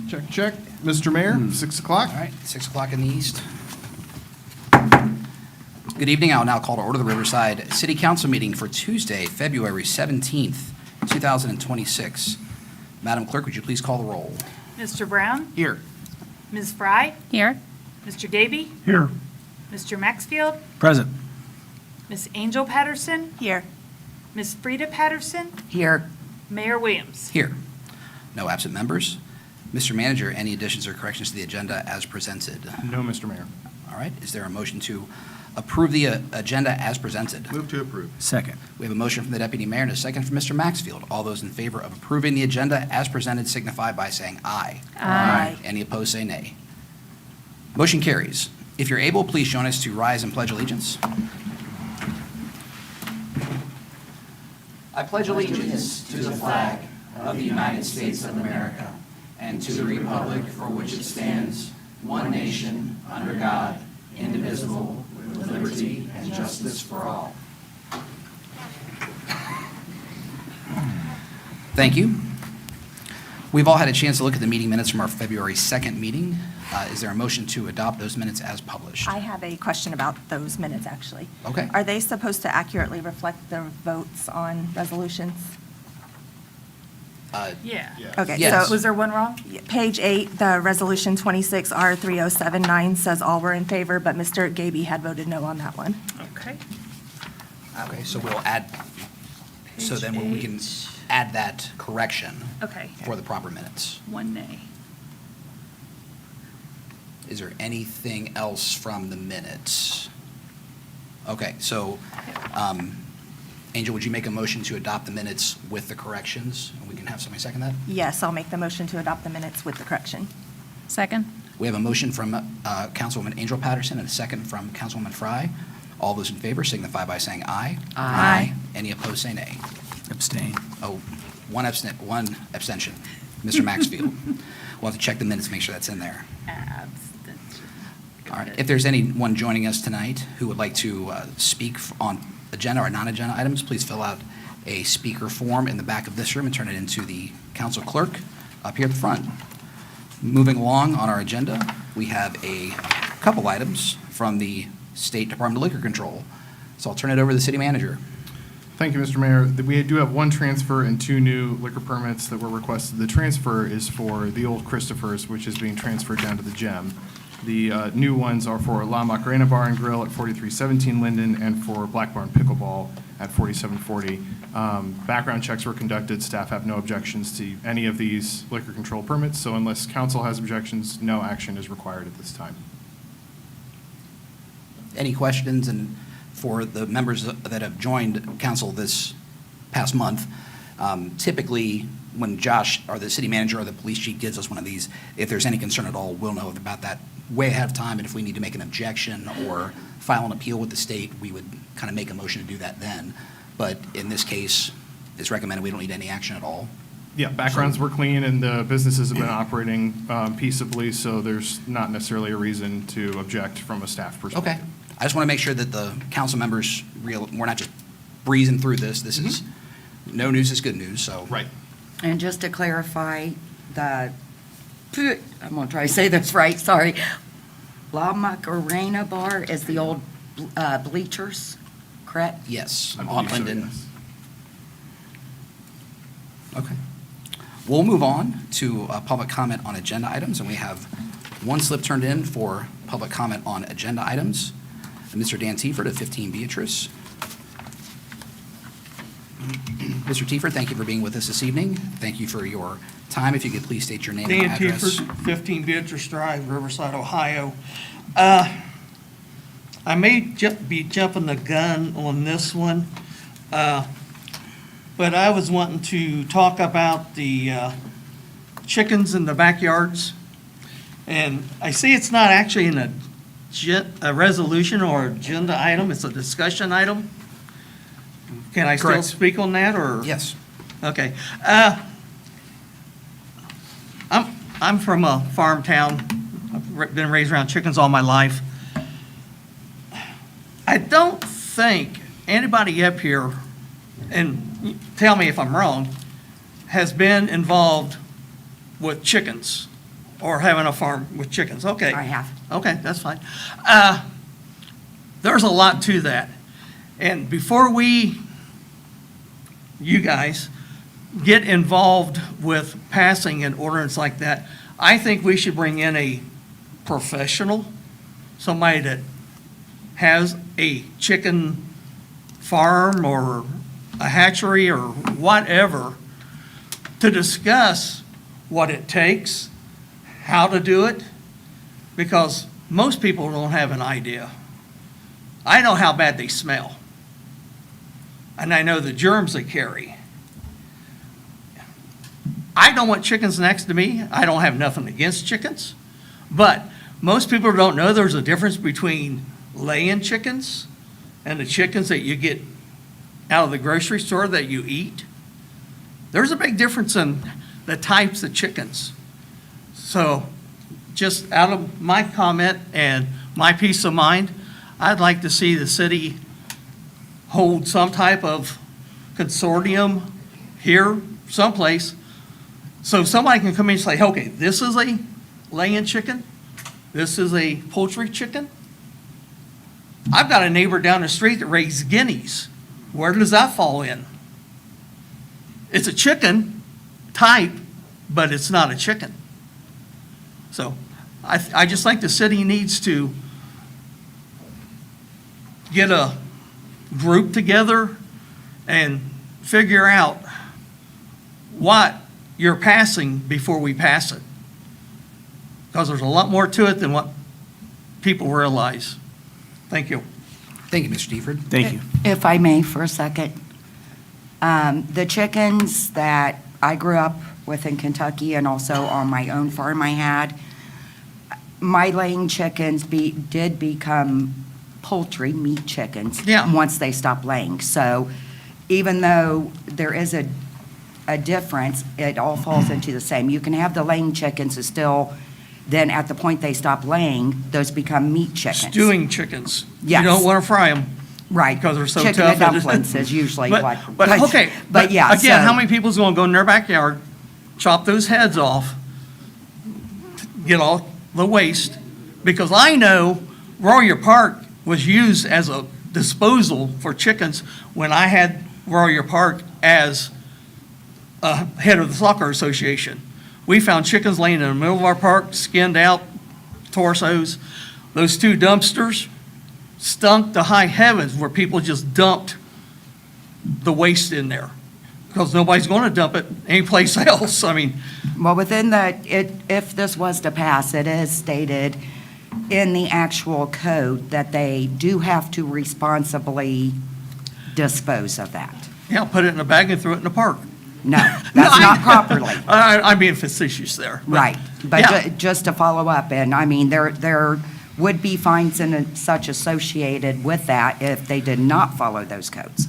Check, check. Mr. Mayor, 6 o'clock. All right, 6 o'clock in the east. Good evening. I'll now call to order the Riverside City Council meeting for Tuesday, February 17th, 2026. Madam Clerk, would you please call the roll? Mr. Brown? Here. Ms. Fry? Here. Mr. Davy? Here. Mr. Maxfield? Present. Ms. Angel Patterson? Here. Ms. Frida Patterson? Here. Mayor Williams? Here. No absent members. Mr. Manager, any additions or corrections to the agenda as presented? No, Mr. Mayor. All right, is there a motion to approve the agenda as presented? Move to approve. Second. We have a motion from the Deputy Mayor and a second from Mr. Maxfield. All those in favor of approving the agenda as presented signify by saying aye. Aye. Any opposed, say nay. Motion carries. If you're able, please join us to rise and pledge allegiance. I pledge allegiance to the flag of the United States of America and to the republic for which it stands, one nation, under God, indivisible, with liberty and justice for all. Thank you. We've all had a chance to look at the meeting minutes from our February 2nd meeting. Is there a motion to adopt those minutes as published? I have a question about those minutes, actually. Okay. Are they supposed to accurately reflect the votes on resolutions? Yeah. Okay, Yes. so Was there one wrong? page 8, the resolution 26R3079 says all were in favor, but Mr. Gaby had voted no on that one. Okay. Okay, so we'll add, so then we can add that correction Okay. for the proper minutes. One nay. Is there anything else from the minutes? Okay, so, Angel, would you make a motion to adopt the minutes with the corrections? And we can have somebody second that? Yes, I'll make the motion to adopt the minutes with the correction. Second? We have a motion from Councilwoman Angel Patterson and a second from Councilwoman Fry. All those in favor signify by saying aye. Aye. Any opposed, say nay. Abstain. Oh, one abstention. Mr. Maxfield. We'll have to check the minutes, make sure that's in there. Abstention. All right. If there's anyone joining us tonight who would like to speak on agenda or non-agenda items, please fill out a speaker form in the back of this room and turn it into the council clerk up here at the front. Moving along on our agenda, we have a couple items from the State Department of Liquor Control. So I'll turn it over to the city manager. Thank you, Mr. Mayor. We do have one transfer and 2 new liquor permits that were requested. The transfer is for the old Christopher's, which is being transferred down to the Gem. The new ones are for La Macarena Bar and Grill at 4317 Linden and for Black Barn Pickleball at 4740. Background checks were conducted. Staff have no objections to any of these liquor control permits, so unless council has objections, no action is required at this time. Any questions? And for the members that have joined council this past month, typically when Josh or the city manager or the police chief gives us one of these, if there's any concern at all, we'll know about that way ahead of time. And if we need to make an objection or file an appeal with the state, we would kind of make a motion to do that then. But in this case, it's recommended we don't need any action at all. Yeah, backgrounds were clean and the businesses have been operating peaceably, so there's not necessarily a reason to object from a staff perspective. Okay. I just want to make sure that the council members we're not just breezing through this. This is, no news is good news, so. Right. And just to clarify, I'm going to try to say this right, sorry. La Macarena Bar is the old bleachers, correct? Yes, I on believe so, Linden. yes. Okay. We'll move on to public comment on agenda items, and we have one slip turned in for public comment on agenda items. Mr. Dan Tiefert of 15 Beatrice. Mr. Tiefert, thank you for being with us this evening. Thank you for your time. If you could please state your name and Dan address. Tiefert, 15 Beatrice Drive, Riverside, Ohio. I may be jumping the gun on this one, but I was wanting to talk about the chickens in the backyards. And I see it's not actually in a resolution or agenda item, it's a discussion item. Can I still Correct. speak on that, or? Yes. Okay. I'm from a farm town. I've been raised around chickens all my life. I don't think anybody up here, and tell me if I'm wrong, has been involved with chickens or having a farm with chickens, okay. I have. Okay, that's fine. There's a lot to that. And before you guys, get involved with passing an ordinance like that, I think we should bring in a professional, somebody that has a chicken farm or a hatchery or whatever, to discuss what it takes, how to do it, because most people don't have an idea. I know how bad they smell, and I know the germs they carry. I don't want chickens next to me. I don't have nothing against chickens, but most people don't know there's a difference between laying chickens and the chickens that you get out of the grocery store that you eat. There's a big difference in the types of chickens. So just out of my comment and my peace of mind, I'd like to see the city hold some type of consortium here someplace, so somebody can come in and say, okay, this is a laying chicken, this is a poultry chicken. I've got a neighbor down the street that raises guineas. Where does that fall in? It's a chicken type, but it's not a chicken. So I just think the city needs to get a group together and figure out what you're passing before we pass it. Because there's a lot more to it than what people realize. Thank you. Thank you, Mr. Deford. Thank you. If I may for a second. The chickens that I grew up with in Kentucky and also on my own farm I had, my laying chickens did become poultry, meat chickens. Yeah. Once they stopped laying. So even though there is a difference, it all falls into the same. You can have the laying chickens is still, then at the point they stop laying, those become meat chickens. Stewing chickens. Yes. You don't want to fry them. Right. Because they're so Chicken tough. and dumplings is usually what. But okay. But yeah. Again, so- how many people's going to go in their backyard, chop those heads off, get all the waste? Because I know Royer Park was used as a disposal for chickens when I had Royer Park as head of the soccer association. We found chickens laying in the middle of our park, skinned out, torsos. Those two dumpsters stunk to high heavens where people just dumped the waste in there because nobody's going to dump it anyplace else. I mean, Well, within if this was to pass, it is stated in the actual code that they do have to responsibly dispose of that. yeah, put it in a bag and throw it in the park. No, that's not properly. I'm being facetious there. but- Right. But Yeah. just to follow up, and I mean, there would be fines and such associated with that if they did not follow those codes.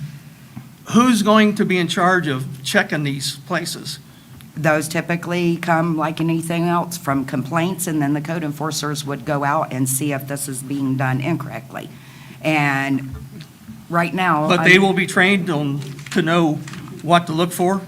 Who's going to be in charge of checking these places? Those typically come like anything else from complaints, and then the code enforcers would go out and see if this is being done incorrectly. And right now. But they will be trained to know what to look for?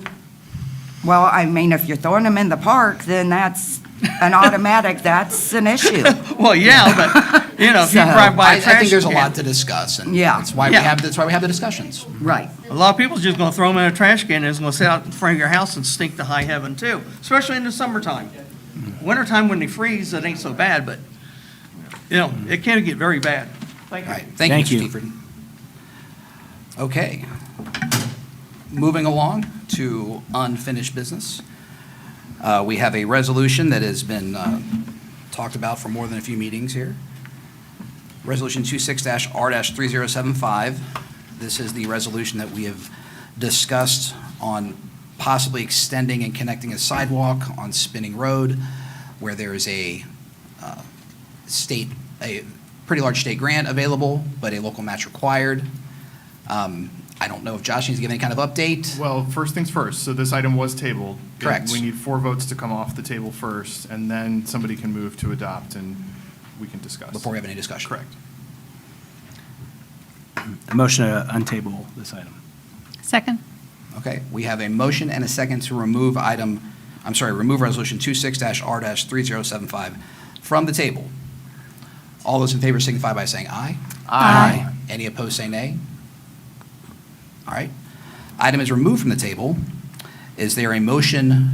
Well, I mean, if you're throwing them in the park, then that's an automatic, that's an issue. Well, yeah, but, if you So- drive by I a trash think there's a can, lot to discuss, and Yeah. that's why Yeah. that's why we have the discussions. Right. a lot of people's just gonna throw them in a trash can and it's gonna sit out in front of your house and stink to high heaven too, especially in the summertime. Wintertime when they freeze, it ain't so bad, but, it can get very bad. Thank All you. right, thank Thank you, you. Mr. Deford. Okay. Moving along to unfinished business. We have a resolution that has been talked about for more than a few meetings here. Resolution 26-R-3075. This is the resolution that we have discussed on possibly extending and connecting a sidewalk on Spinning Road where there is a pretty large state grant available, but a local match required. I don't know if Josh needs to give any kind of update. Well, first things first, so this item was tabled. Correct. We need 4 votes to come off the table first, and then somebody can move to adopt, and we can discuss. Before we have any discussion. Correct. A motion to untable this item. Second. Okay, we have a motion and a second to remove item remove Resolution 26-R-3075 from the table. All those in favor signify by saying aye. Aye. Any opposed, say nay. All right. Item is removed from the table. Is there a motion?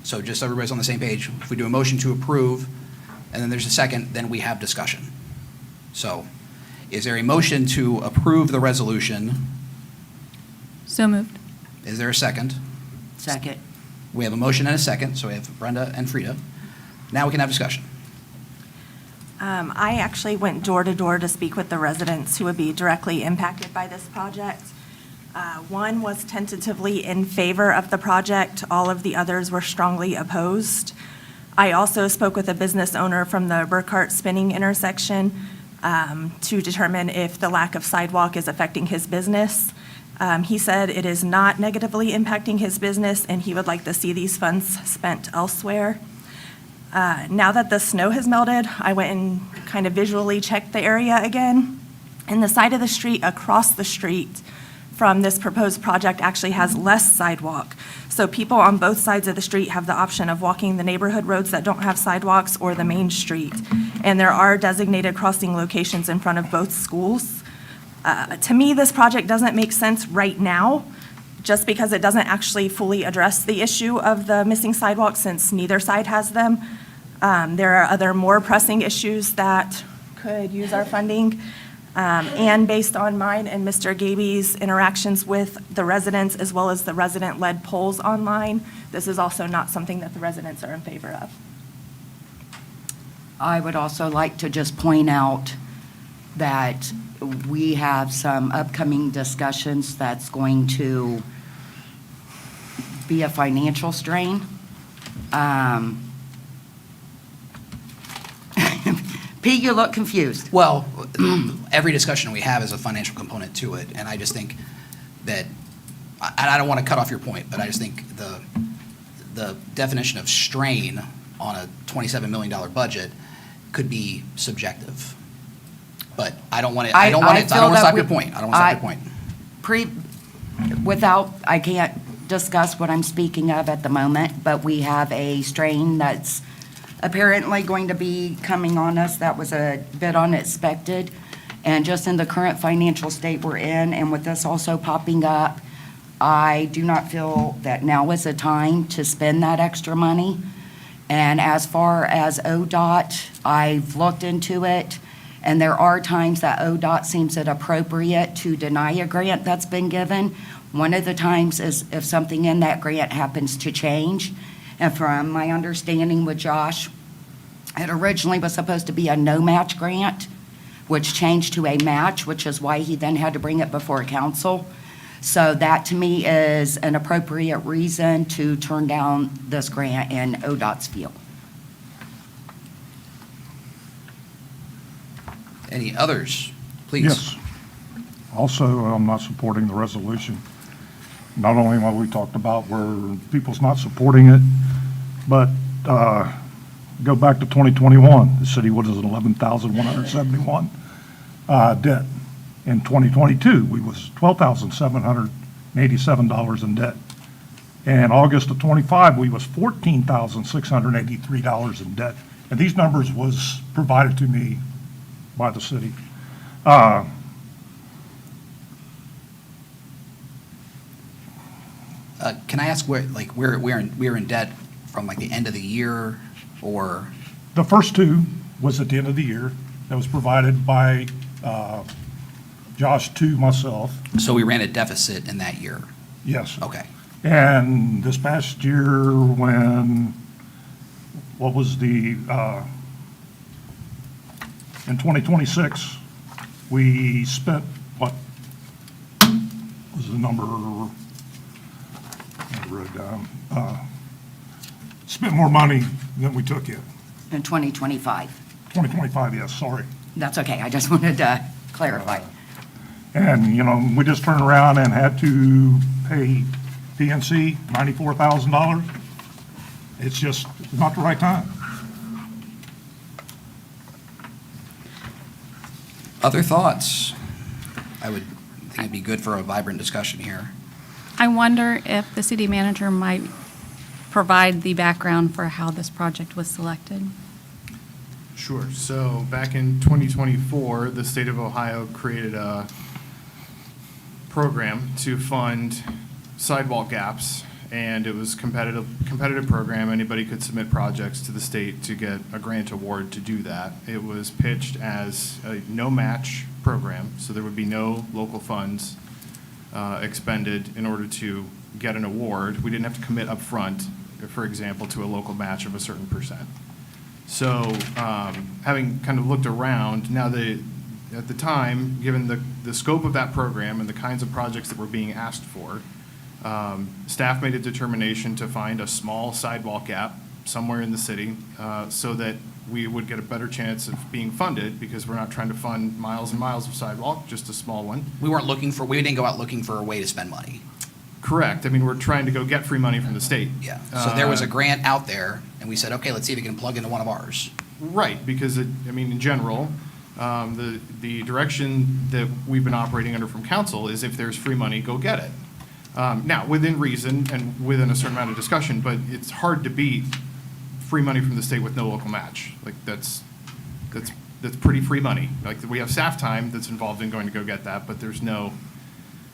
So just so everybody's on the same page, if we do a motion to approve, and then there's a second, then we have discussion. So is there a motion to approve the resolution? So moved. Is there a second? Second. We have a motion and a second, so we have Brenda and Frida. Now we can have discussion. I actually went door to door to speak with the residents who would be directly impacted by this project. One was tentatively in favor of the project. All of the others were strongly opposed. I also spoke with a business owner from the Burkhart Spinning intersection to determine if the lack of sidewalk is affecting his business. He said it is not negatively impacting his business, and he would like to see these funds spent elsewhere. Now that the snow has melted, I went and kind of visually checked the area again. And the side of the street across the street from this proposed project actually has less sidewalk. So people on both sides of the street have the option of walking the neighborhood roads that don't have sidewalks or the main street. And there are designated crossing locations in front of both schools. To me, this project doesn't make sense right now, just because it doesn't actually fully address the issue of the missing sidewalks since neither side has them. There are other more pressing issues that could use our funding. And based on mine and Mr. Gaby's interactions with the residents as well as the resident-led polls online, this is also not something that the residents are in favor of. I would also like to just point out that we have some upcoming discussions that's going to be a financial strain. Pete, you look confused. Well, every discussion we have is a financial component to it, and I just think that, and I don't want to cut off your point, but I just think the definition of strain on a $27 million budget could be subjective. But I don't want to, I don't want to stop your point. I don't want to stop your point. I can't discuss what I'm speaking of at the moment, but we have a strain that's apparently going to be coming on us that was a bit unexpected. And just in the current financial state we're in, and with this also popping up, I do not feel that now is the time to spend that extra money. And as far as ODOT, I've looked into it, and there are times that ODOT seems it appropriate to deny a grant that's been given. One of the times is if something in that grant happens to change. And from my understanding with Josh, it originally was supposed to be a no-match grant, which changed to a match, which is why he then had to bring it before council. So that, to me, is an appropriate reason to turn down this grant in ODOT's field. Any others? Please. Yes. Also, I'm not supporting the resolution. Not only what we talked about where people's not supporting it, but go back to 2021, the city was $11,171 debt. In 2022, we was $12,787 in debt. In August of 25, we was $14,683 in debt. And these numbers was provided to me by the city. Can I ask where, like, we're in debt from like the end of the year, or? The first two was at the end of the year. That was provided by Josh to myself. So we ran a deficit in that year? Yes. Okay. And this past year, when, what was the, in 2026, we spent, what was the number, I wrote it down, spent more money than we took in. In 2025. 2025, yes, sorry. That's okay, I just wanted to clarify. And, you know, we just turned around and had to pay PNC $94,000. It's just not the right time. Other thoughts? I would think it'd be good for a vibrant discussion here. I wonder if the city manager might provide the background for how this project was selected? Sure. So back in 2024, the state of Ohio created a program to fund sidewalk gaps, and it was competitive program. Anybody could submit projects to the state to get a grant award to do that. It was pitched as a no-match program, so there would be no local funds expended in order to get an award. We didn't have to commit up front, for example, to a local match of a certain percent. So, having kind of looked around, now at the time, given the scope of that program and the kinds of projects that were being asked for, staff made a determination to find a small sidewalk gap somewhere in the city so that we would get a better chance of being funded, because we're not trying to fund miles and miles of sidewalk, just a small one. We didn't go out looking for a way to spend money. Correct. I mean, we're trying to go get free money from the state. Yeah. So there was a grant out there, and we said, okay, let's see if we can plug into one of ours. Right, because in general, the direction that we've been operating under from council is if there's free money, go get it. Now, within reason and within a certain amount of discussion, but it's hard to beat free money from the state with no local match. Like, that's pretty free money. Like, we have staff time that's involved in going to go get that, but there's no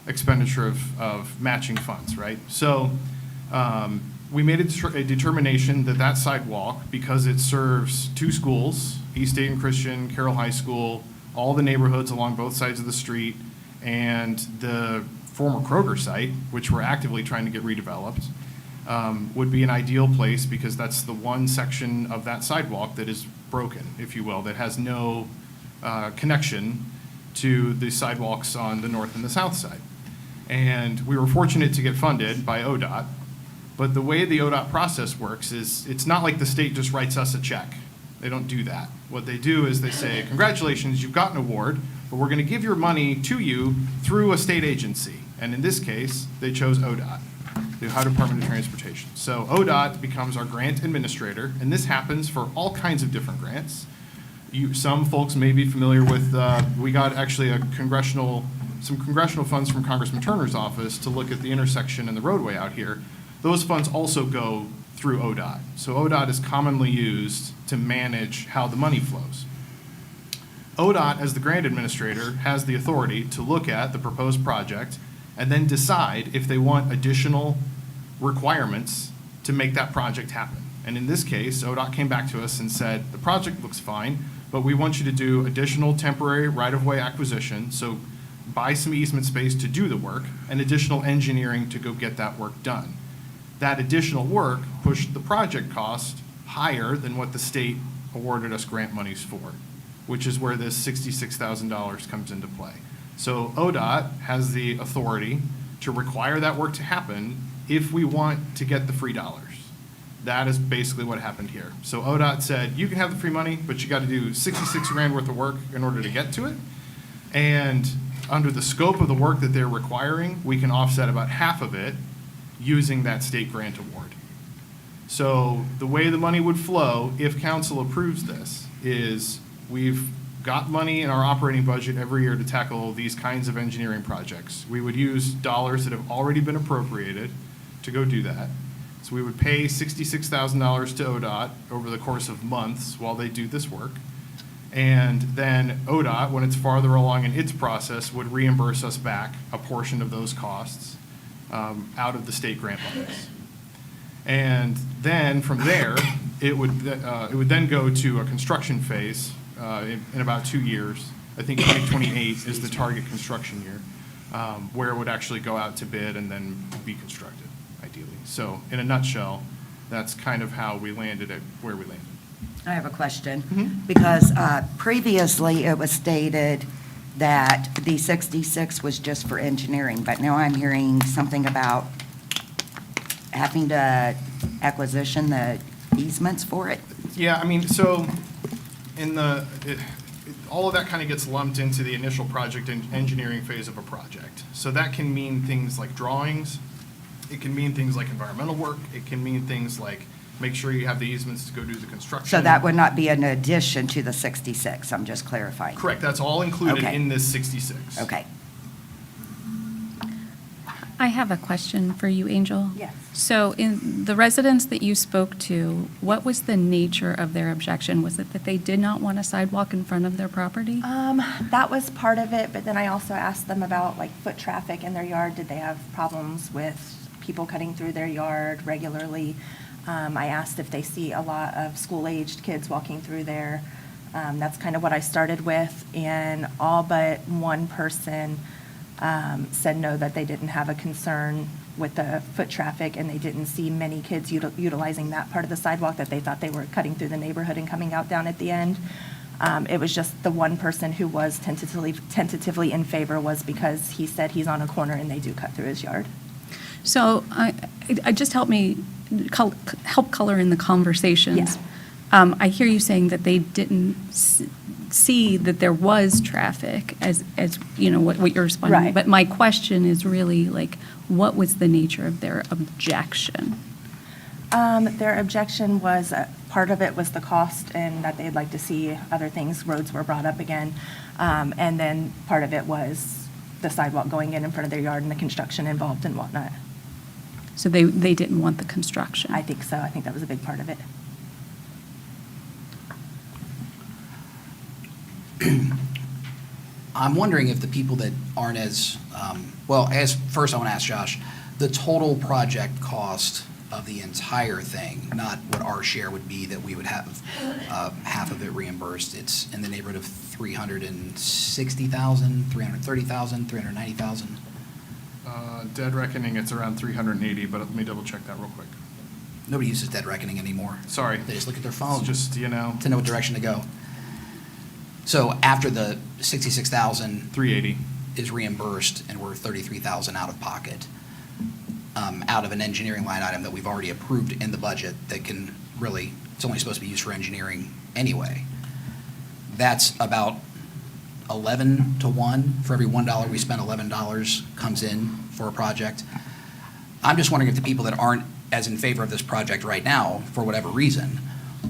expenditure of matching funds, right? So we made a determination that that sidewalk, because it serves two schools, East Dayton Christian, Carroll High School, all the neighborhoods along both sides of the street, and the former Kroger site, which we're actively trying to get redeveloped, would be an ideal place, because that's the one section of that sidewalk that is broken, if you will, that has no connection to the sidewalks on the north and the south side. And we were fortunate to get funded by ODOT, but the way the ODOT process works is it's not like the state just writes us a check. They don't do that. What they do is they say, congratulations, you've got an award, but we're going to give your money to you through a state agency. And in this case, they chose ODOT, the Ohio Department of Transportation. So ODOT becomes our grant administrator, and this happens for all kinds of different grants. Some folks may be familiar with, we got actually some congressional funds from Congressman Turner's office to look at the intersection and the roadway out here. Those funds also go through ODOT. So ODOT is commonly used to manage how the money flows. ODOT, as the grant administrator, has the authority to look at the proposed project and then decide if they want additional requirements to make that project happen. And in this case, ODOT came back to us and said, the project looks fine, but we want you to do additional temporary right-of-way acquisition, so buy some easement space to do the work, and additional engineering to go get that work done. That additional work pushed the project cost higher than what the state awarded us grant monies for, which is where this $66,000 comes into play. So ODOT has the authority to require that work to happen if we want to get the free dollars. That is basically what happened here. So ODOT said, you can have the free money, but you got to do 66 grand worth of work in order to get to it. And under the scope of the work that they're requiring, we can offset about half of it using that state grant award. So the way the money would flow, if council approves this, is we've got money in our operating budget every year to tackle these kinds of engineering projects. We would use dollars that have already been appropriated to go do that. So we would pay $66,000 to ODOT over the course of months while they do this work. And then ODOT, when it's farther along in its process, would reimburse us back a portion of those costs out of the state grant monies. And then from there, it would then go to a construction phase in about 2 years. I think 2028 is the target construction year, where it would actually go out to bid and then be constructed, ideally. So in a nutshell, that's kind of how we landed at where we landed. I have a question, because previously it was stated that the 66 was just for engineering, but now I'm hearing something about having to acquisition the easements for it. Yeah, I mean, so in all of that kind of gets lumped into the initial project and engineering phase of a project. So that can mean things like drawings. It can mean things like environmental work. It can mean things like make sure you have the easements to go do the construction. So that would not be an addition to the 66, I'm just clarifying. Correct, that's all included Okay. in this 66. Okay. I have a question for you, Angel. Yes. So in the residents that you spoke to, what was the nature of their objection? Was it that they did not want a sidewalk in front of their property? That was part of it, but then I also asked them about like foot traffic in their yard. Did they have problems with people cutting through their yard regularly? I asked if they see a lot of school-aged kids walking through there. That's kind of what I started with, and all but one person said no, that they didn't have a concern with the foot traffic, and they didn't see many kids utilizing that part of the sidewalk, that they thought they were cutting through the neighborhood and coming out down at the end. It was just the one person who was tentatively in favor was because he said he's on a corner and they do cut through his yard. So I just help me, help color in the conversations. Yeah. I hear you saying that they didn't see that there was traffic as you know, what you're responding. Right. But my question is really like, what was the nature of their objection? Their objection was, part of it was the cost and that they'd like to see other things, roads were brought up again. And then part of it was the sidewalk going in front of their yard and the construction involved and whatnot. So they didn't want the construction? I think so. I think that was a big part of it. I'm wondering if the people that aren't as, first I want to ask Josh, the total project cost of the entire thing, not what our share would be, that we would have half of it reimbursed. It's in the neighborhood of $360,000, $330,000, $390,000. Dead reckoning, it's around 380, but let me double check that real quick. Nobody uses dead reckoning anymore. Sorry. They just look at their It's phone just, you know, to know what direction to go. So after the $66,000 380. is reimbursed and we're $33,000 out of pocket, out of an engineering line item that we've already approved in the budget that can really, it's only supposed to be used for engineering anyway. That's about 11 to 1. For every $1 we spend, $11 comes in for a project. I'm just wondering if the people that aren't as in favor of this project right now, for whatever reason,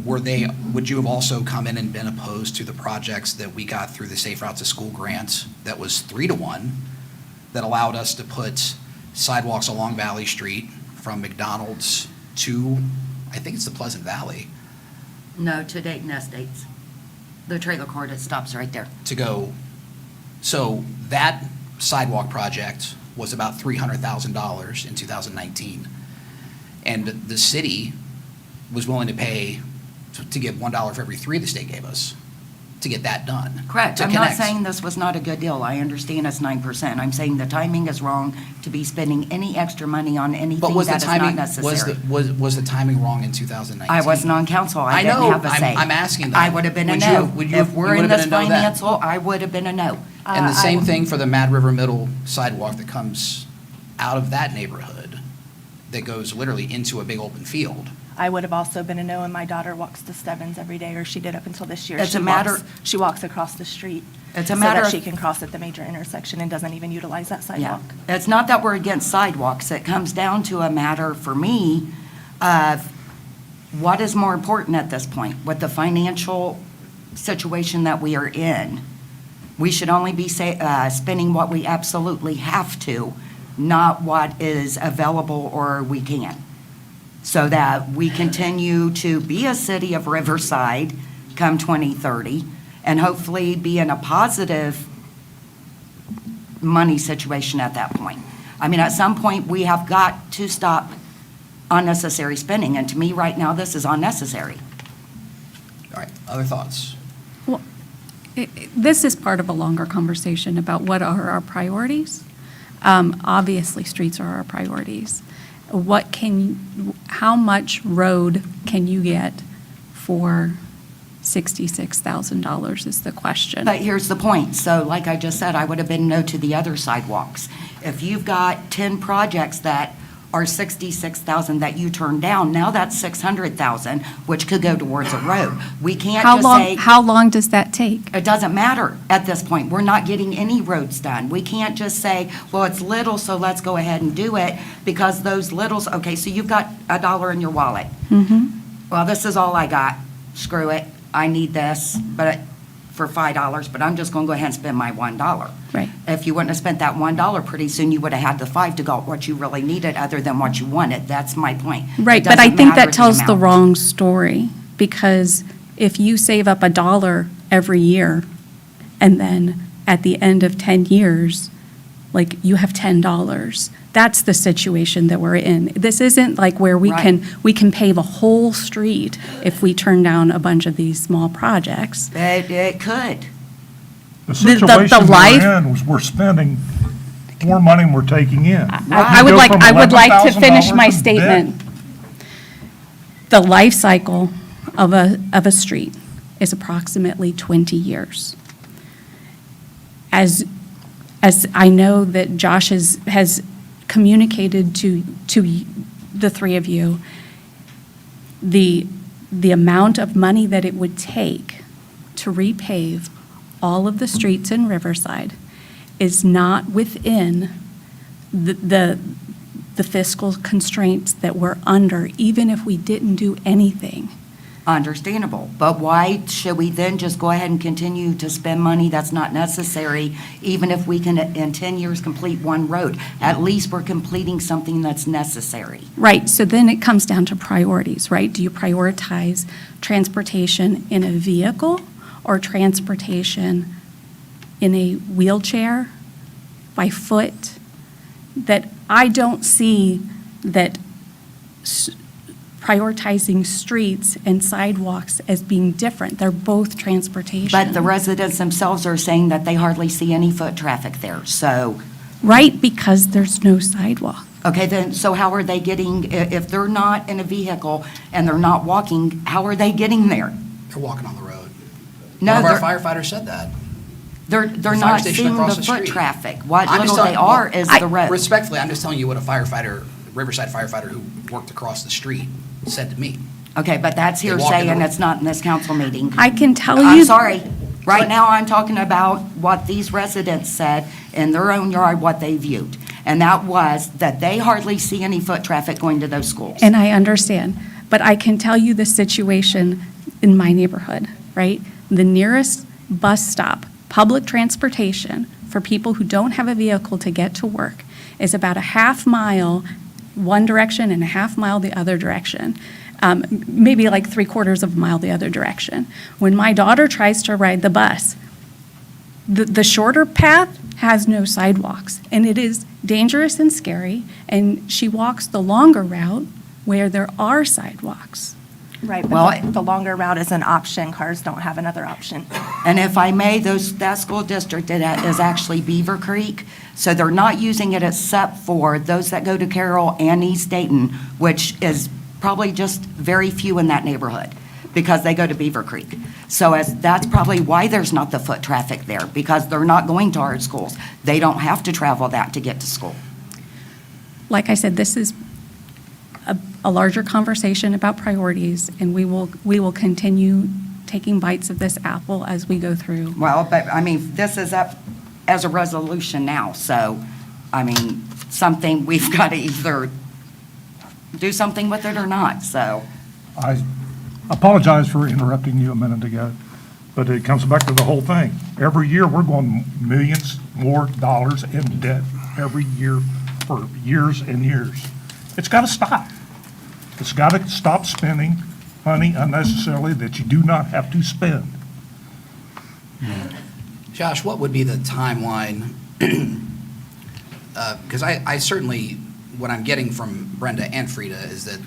would you have also come in and been opposed to the projects that we got through the Safe Routes to School grant that was 3 to 1, that allowed us to put sidewalks along Valley Street from McDonald's to, I think it's the Pleasant Valley, No, to Dayton Estates. The trailer court, it stops right there. to go. So that sidewalk project was about $300,000 in 2019. And the city was willing to pay, to give $1 for every 3 the state gave us, to get that done. Correct. To I'm not connect. saying this was not a good deal. I understand it's 9%. I'm saying the timing is wrong to be spending any extra money on But anything was the that is not timing, necessary. was the timing wrong in 2019? I wasn't on council. I I didn't know. have a say. I'm asking that. I would have been a Would you no. have- would you have- If we're you in would have this been a no then? financial, I would have been a no. And the I same will- thing for the Mad River Middle sidewalk that comes out of that neighborhood, that goes literally into a big open field. I would have also been a no, and my daughter walks to Stebbins every day, or she did up until this year. It's She a matter- She walks across the street. It's a matter So of- that she can cross at the major intersection and doesn't even utilize that Yeah. sidewalk. It's not that we're against sidewalks. It comes down to a matter, for me, of what is more important at this point with the financial situation that we are in. We should only be spending what we absolutely have to, not what is available or we can. So that we continue to be a city of Riverside come 2030, and hopefully be in a positive money situation at that point. I mean, at some point, we have got to stop unnecessary spending, and to me, right now, this is unnecessary. All right, other thoughts? Well, this is part of a longer conversation about what are our priorities. Obviously, streets are our priorities. How much road can you get for $66,000 is the question. But here's the point. So like I just said, I would have been no to the other sidewalks. If you've got 10 projects that are $66,000 that you turn down, now that's $600,000, which could go towards a road. We can't just say. How long does that take? It doesn't matter at this point. We're not getting any roads done. We can't just say, well, it's little, so let's go ahead and do it, because those littles, okay, so you've got $1 in your wallet. Well, this is all I got. Screw it. I need this, but for $5, but I'm just going to go ahead and spend my $1. Right. If you wouldn't have spent that $1, pretty soon you would have had the 5 to go what you really needed other than what you wanted. That's my point. Right, It but I doesn't think matter that tells the amount. wrong story, because if you save up $1 every year, and then at the end of 10 years, like, you have $10, that's the situation that we're in. This isn't like where we can pave a whole street if we turn down a bunch of these small projects. It could. The the situation life- we're in was we're spending more money than we're taking in. I We would go like, from I would like to finish $11,000 my in debt. statement. The life cycle of a street is approximately 20 years. As I know that Josh has communicated to the three of you, the amount of money that it would take to repave all of the streets in Riverside is not within the fiscal constraints that we're under, even if we didn't do anything. Understandable, but why should we then just go ahead and continue to spend money that's not necessary, even if we can, in 10 years, complete one road? At least we're completing something that's necessary. Right, so then it comes down to priorities, right? Do you prioritize transportation in a vehicle or transportation in a wheelchair, by foot? That I don't see that prioritizing streets and sidewalks as being different. They're both transportation. But the residents themselves are saying that they hardly see any foot traffic there, so, Right, because there's no sidewalk. okay, then, so how are they getting, if they're not in a vehicle and they're not walking, how are they getting there? They're walking on the road. No, One of our they're- firefighters said that. They're fire not station seeing across the the foot street. traffic. What I'm just little they telling- are well, is the road. Respectfully, I'm just telling you what a firefighter, Riverside firefighter who worked across the street said to me. Okay, but that's They walk hearsay in the- and it's not in this council meeting. I can tell you. I'm sorry. Right now, I'm talking about what these residents said in their own yard, what they viewed. And that was that they hardly see any foot traffic going to those schools. And I understand, but I can tell you the situation in my neighborhood, right? The nearest bus stop, public transportation for people who don't have a vehicle to get to work is about a half mile one direction and a half mile the other direction. Maybe like 3/4 of a mile the other direction. When my daughter tries to ride the bus, the shorter path has no sidewalks, and it is dangerous and scary, and she walks the longer route where there are sidewalks. Right, Well, but the longer route is an option. Cars don't have another option. And if I may, that school district is actually Beaver Creek, so they're not using it except for those that go to Carroll and East Dayton, which is probably just very few in that neighborhood, because they go to Beaver Creek. So that's probably why there's not the foot traffic there, because they're not going to our schools. They don't have to travel that to get to school. Like I said, this is a larger conversation about priorities, and we will continue taking bites of this apple as we go through. Well, but, I mean, this is up as a resolution now, so, I mean, something, we've got to either do something with it or not, so. I apologize for interrupting you a minute ago, but it comes back to the whole thing. Every year, we're going millions more dollars in debt every year for years and years. It's got to stop. It's got to stop spending money unnecessarily that you do not have to spend. Josh, what would be the timeline? Because I certainly, what I'm getting from Brenda and Frida is that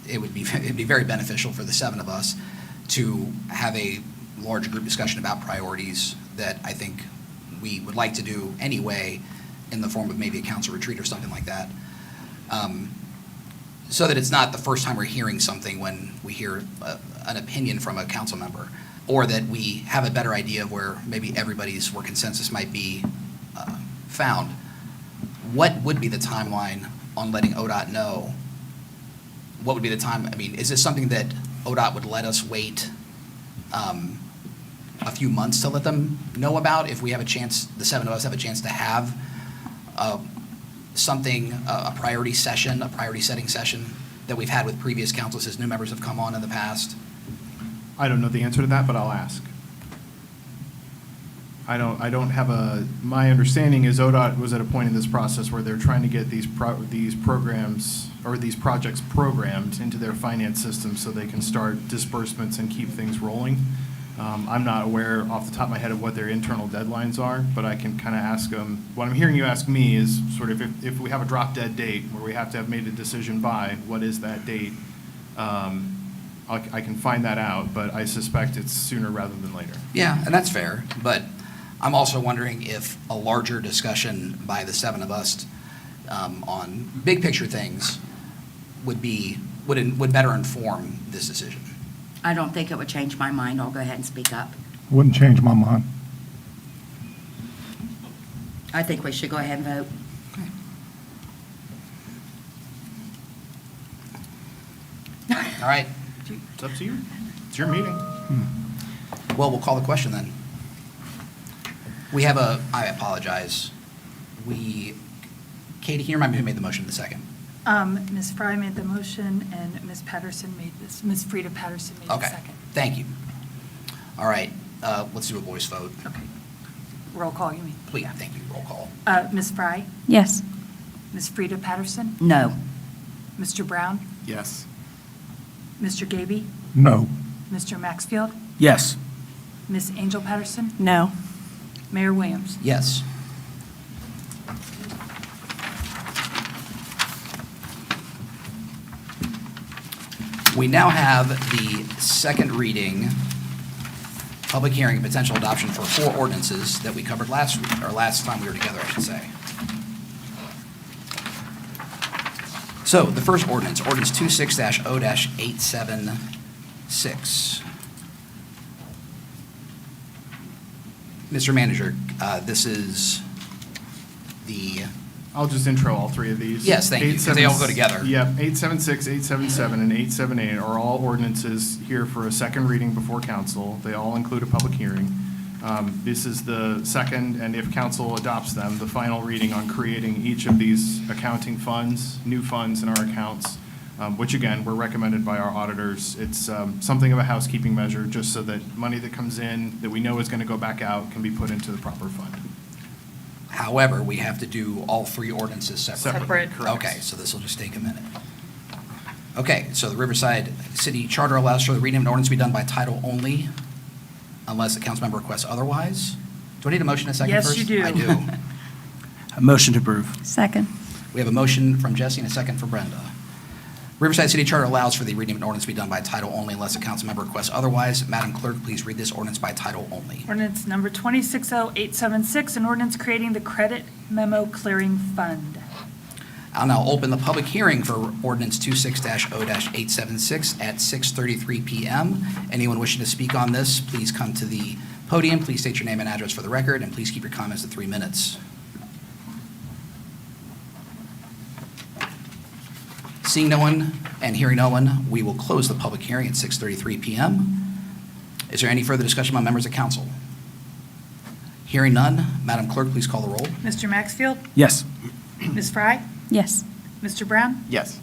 it'd be very beneficial for the seven of us to have a large group discussion about priorities that I think we would like to do anyway in the form of maybe a council retreat or something like that. So that it's not the first time we're hearing something when we hear an opinion from a council member, or that we have a better idea of where maybe where consensus might be found. What would be the timeline on letting ODOT know? What would be the time, I mean, is this something that ODOT would let us wait a few months to let them know about if we have a chance, the seven of us have a chance to have something, a priority session, a priority setting session that we've had with previous councils as new members have come on in the past? I don't know the answer to that, but I'll ask. I don't have my understanding is ODOT was at a point in this process where they're trying to get these programs or these projects programmed into their finance system so they can start disbursements and keep things rolling. I'm not aware off the top of my head of what their internal deadlines are, but I can kind of ask them. What I'm hearing you ask me is sort of if we have a drop dead date where we have to have made a decision by, what is that date? I can find that out, but I suspect it's sooner rather than later. Yeah, and that's fair, but I'm also wondering if a larger discussion by the seven of us on big picture things would better inform this decision. I don't think it would change my mind. I'll go ahead and speak up. Wouldn't change my mind. I think we should go ahead and vote. All right, It's up to you. It's your meeting. well, we'll call the question then. I apologize. Katie, can you remind me who made the motion in the second? Ms. Fry made the motion, and Ms. Patterson made this, Ms. Frida Patterson made the Okay, second. thank you. All right, let's do a voice vote. Okay. Roll call, you mean? Please, thank you, roll call. Ms. Fry, Yes. Ms. Frida Patterson, No. Mr. Brown, Yes. Mr. Gaby, No. Mr. Maxfield, Yes. Ms. Angel Patterson, No. Mayor Williams. Yes. We now have the second reading, public hearing, and potential adoption for 4 ordinances that we covered last week, or last time we were together, I should say. So the first ordinance, ordinance 26-0-876. Mr. Manager, this is the, I'll just intro all three of these. Yes, thank you, 'cause they all go together. Yep, 876, 877, and 878 are all ordinances here for a second reading before council. They all include a public hearing. This is the second, and if council adopts them, the final reading on creating each of these accounting funds, new funds in our accounts, which again, were recommended by our auditors. It's something of a housekeeping measure, just so that money that comes in that we know is going to go back out can be put into the proper fund. however, we have to do all 3 ordinances separately. Separate. Correct. Okay, so this will just take a minute. Okay, so the Riverside City Charter allows for the reading of an ordinance to be done by title only, unless the council member requests otherwise. Do I need a motion in a second Yes, first? you do. I do. A motion to approve. Second. We have a motion from Jesse and a second from Brenda. Riverside City Charter allows for the reading of an ordinance to be done by title only unless a council member requests otherwise. Madam Clerk, please read this ordinance by title only. Ordinance number 260876, an ordinance creating the Credit Memo Clearing Fund. I'll now open the public hearing for ordinance 26-0-876 at 6:33 PM. Anyone wishing to speak on this, please come to the podium. Please state your name and address for the record, and please keep your comments to 3 minutes. Seeing no one and hearing no one, we will close the public hearing at 6:33 PM. Is there any further discussion by members of council? Hearing none, Madam Clerk, please call the roll. Mr. Maxfield, Yes. Ms. Fry, Yes. Mr. Brown, Yes.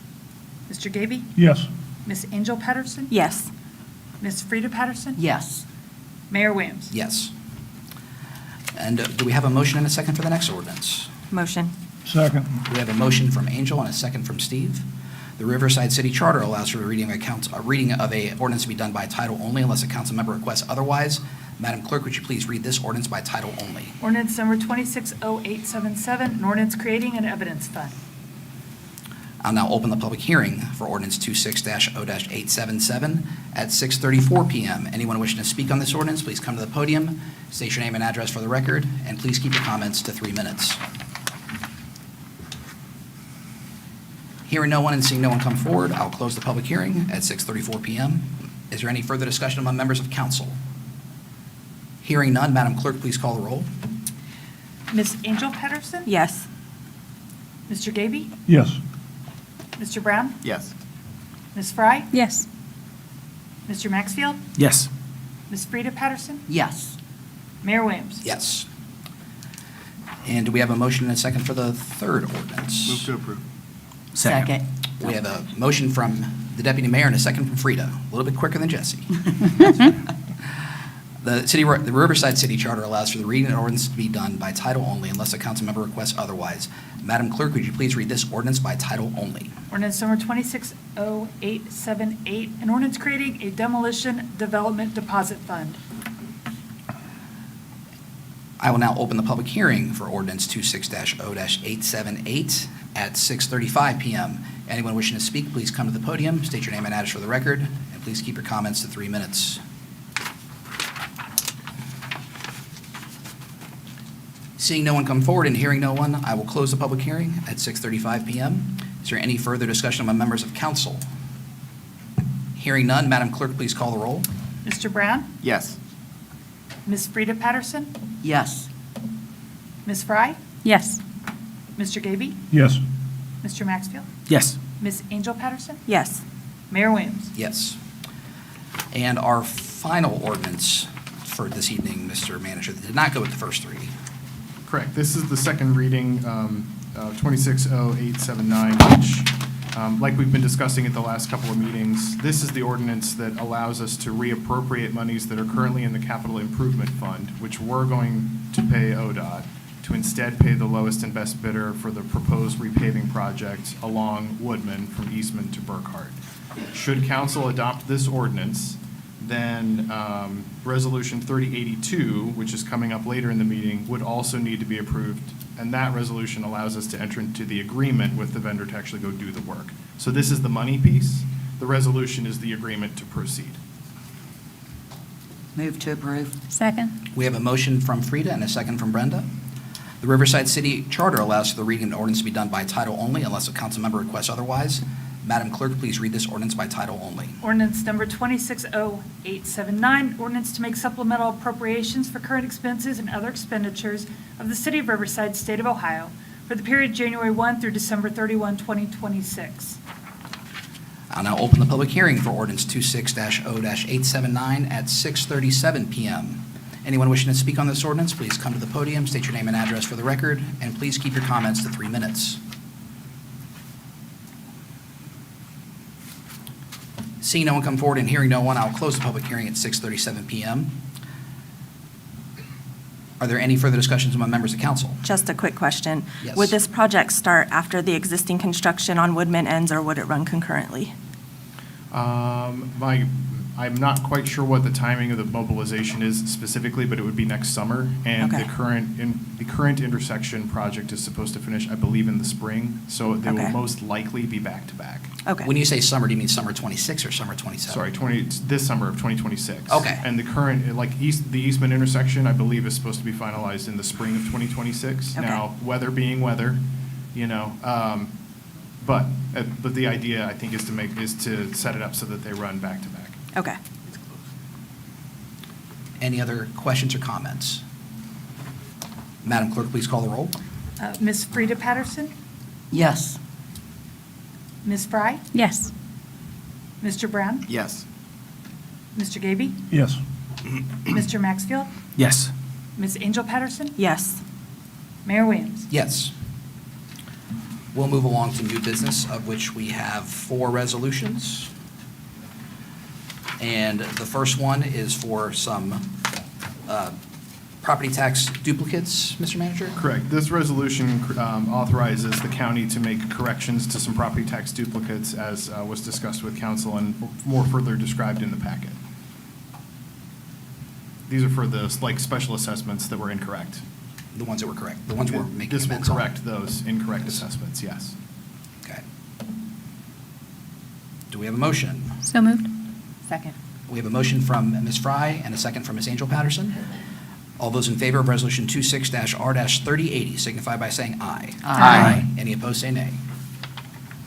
Mr. Gaby, Yes. Ms. Angel Patterson, Yes. Ms. Frida Patterson, Yes. Mayor Williams. Yes. And do we have a motion and a second for the next ordinance? Motion. Second. We have a motion from Angel and a second from Steve. The Riverside City Charter allows for a reading of a ordinance to be done by title only unless a council member requests otherwise. Madam Clerk, would you please read this ordinance by title only? Ordinance number 260877, an ordinance creating an evidence fund. I'll now open the public hearing for ordinance 26-0-877 at 6:34 PM. Anyone wishing to speak on this ordinance, please come to the podium, state your name and address for the record, and please keep your comments to 3 minutes. Hearing no one and seeing no one come forward, I'll close the public hearing at 6:34 PM. Is there any further discussion among members of council? Hearing none, Madam Clerk, please call the roll. Ms. Angel Patterson, Yes. Mr. Gaby, Yes. Mr. Brown, Yes. Ms. Fry, Yes. Mr. Maxfield, Yes. Ms. Frida Patterson, Yes. Mayor Williams. Yes. And do we have a motion and a second for the third ordinance? Move to approve. Second. We have a motion from the deputy mayor and a second from Frida, a little bit quicker than Jesse. The Riverside City Charter allows for the reading of an ordinance to be done by title only unless a council member requests otherwise. Madam Clerk, would you please read this ordinance by title only? Ordinance number 260878, an ordinance creating a demolition development deposit fund. I will now open the public hearing for ordinance 26-0-878 at 6:35 PM. Anyone wishing to speak, please come to the podium, state your name and address for the record, and please keep your comments to 3 minutes. Seeing no one come forward and hearing no one, I will close the public hearing at 6:35 PM. Is there any further discussion among members of council? Hearing none, Madam Clerk, please call the roll. Mr. Brown? Yes. Ms. Frida Patterson? Yes. Ms. Fry? Yes. Mr. Gaby? Yes. Mr. Maxfield? Yes. Ms. Angel Patterson? Yes. Mayor Williams? Yes. And our final ordinance for this evening, Mr. Manager, that did not go with the first three. Correct. This is the second reading, 260879, which, like we've been discussing at the last couple of meetings, this is the ordinance that allows us to reappropriate monies that are currently in the Capital Improvement Fund, which we're going to pay ODOT, to instead pay the lowest and best bidder for the proposed repaving project along Woodman from Eastman to Burkhart. Should council adopt this ordinance, then Resolution 3082, which is coming up later in the meeting, would also need to be approved. And that resolution allows us to enter into the agreement with the vendor to actually go do the work. So this is the money piece. The resolution is the agreement to proceed. Move to approve. Second? We have a motion from Frida and a second from Brenda. The Riverside City Charter allows for the reading of the ordinance to be done by title only unless a council member requests otherwise. Madam Clerk, please read this ordinance by title only. Ordinance number 260879, ordinance to make supplemental appropriations for current expenses and other expenditures of the City of Riverside, State of Ohio, for the period January 1 through December 31, 2026. I'll now open the public hearing for ordinance 26-0-879 at 6:37 PM. Anyone wishing to speak on this ordinance, please come to the podium, state your name and address for the record, and please keep your comments to 3 minutes. Seeing no one come forward and hearing no one, I'll close the public hearing at 6:37 PM. Are there any further discussions among members of council? Just a quick question. Yes. Would this project start after the existing construction on Woodman ends, or would it run concurrently? I'm not quite sure what the timing of the mobilization is specifically, but it would be next summer. And Okay. the current intersection project is supposed to finish, I believe, in the spring. So they will Okay. most likely be back to back. Okay. When you say summer, do you mean summer 26 or summer 27? Sorry, this summer of 2026. Okay. And the current, the Eastman intersection, I believe, is supposed to be finalized in the spring of 2026. Okay. Now, weather being weather, but the idea, I think, is to set it up so that they run back to back. Okay. Any other questions or comments? Madam Clerk, please call the roll. Ms. Frida Patterson? Yes. Ms. Fry? Yes. Mr. Brown? Yes. Mr. Gaby? Yes. Mr. Maxfield? Yes. Ms. Angel Patterson? Yes. Mayor Williams? Yes. We'll move along to new business, of which we have 4 resolutions. And the first one is for some property tax duplicates, Mr. Manager? Correct. This resolution authorizes the county to make corrections to some property tax duplicates, as was discussed with council and more further described in the packet. These are for the special assessments that were incorrect. The ones that were correct, the ones we're making This will amends on. correct those incorrect assessments, yes. Okay. Do we have a motion? So moved? Second. We have a motion from Ms. Fry and a second from Ms. Angel Patterson. All those in favor of Resolution 26-R-3080 signify by saying aye. Aye. Any opposed, say nay.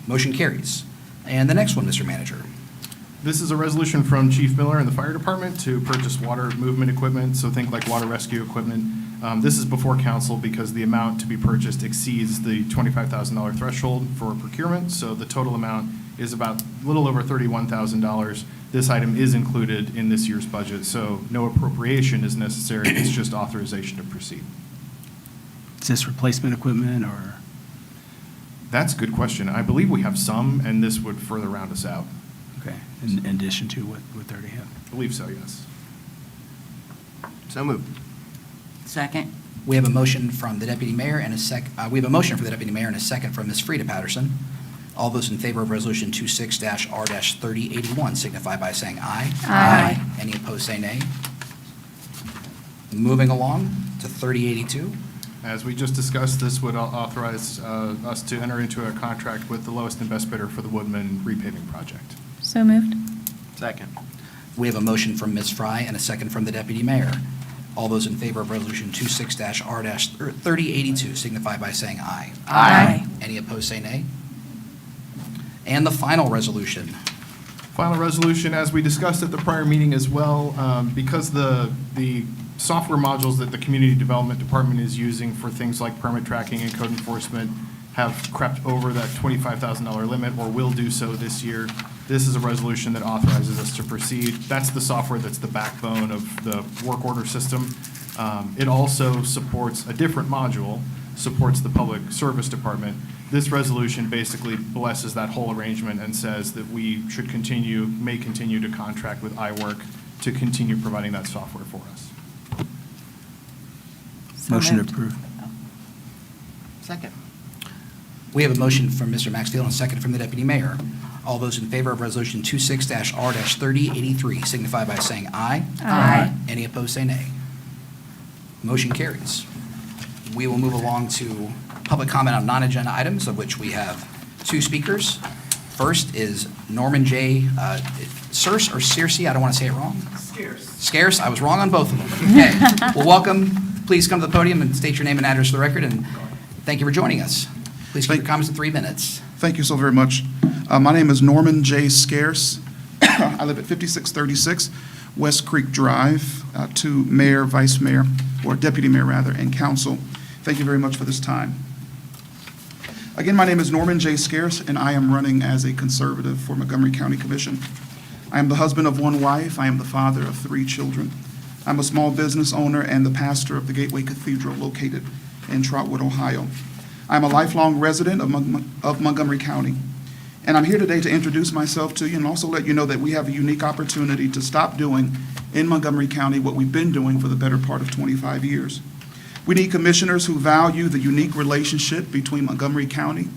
Motion carries. And the next one, Mr. Manager. This is a resolution from Chief Miller and the fire department to purchase water movement equipment, so think like water rescue equipment. This is before council because the amount to be purchased exceeds the $25,000 threshold for procurement, so the total amount is about a little over $31,000. This item is included in this year's budget, so no appropriation is necessary, it's just authorization to proceed. Is this replacement equipment or? That's a good question. I believe we have some, and this would further round us out. Okay, in addition to what they already have? I believe so, yes. So moved. Second. We have a motion from the deputy mayor and we have a motion for the deputy mayor and a second from Ms. Frida Patterson. All those in favor of Resolution 26-R-3081 signify by saying aye. Aye. Any opposed, say nay. Moving along to 3082. As we just discussed, this would authorize us to enter into a contract with the lowest and best bidder for the Woodman repaving project. So moved. Second. We have a motion from Ms. Fry and a second from the deputy mayor. All those in favor of Resolution 26-R-3082 signify by saying aye. Aye. Any opposed, say nay. And the final resolution. Final resolution, as we discussed at the prior meeting as well, because the software modules that the Community Development Department is using for things like permit tracking and code enforcement have crept over that $25,000 limit or will do so this year. This is a resolution that authorizes us to proceed. That's the software that's the backbone of the work order system. It also supports a different module, supports the Public Service Department. This resolution basically blesses that whole arrangement and says that we may continue to contract with iWork to continue providing that software for us. So Motion moved. approved. Second. We have a motion from Mr. Maxfield and a second from the deputy mayor. All those in favor of Resolution 26-R-3083 signify by saying aye. Aye. Any opposed, say nay. Motion carries. We will move along to public comment on non-agenda items, of which we have two speakers. First is Norman J. Searce or Searcy, I don't want to say it wrong. Scarce, I was wrong on both of them. Okay. Well, welcome. Please come to the podium and state your name and address for the record, and thank you for joining us. Please keep your comments in 3 minutes. Thank you so very much. My name is Norman J. Scarce. I live at 5636 West Creek Drive, to mayor, vice mayor, or deputy mayor rather, and council. Thank you very much for this time. Again, my name is Norman J. Scarce, and I am running as a conservative for Montgomery County Commission. I am the husband of one wife. I am the father of 3 children. I'm a small business owner and the pastor of the Gateway Cathedral located in Trotwood, Ohio. I'm a lifelong resident of Montgomery County, and I'm here today to introduce myself to you and also let you know that we have a unique opportunity to stop doing in Montgomery County what we've been doing for the better part of 25 years. We need commissioners who value the unique relationship between Montgomery County,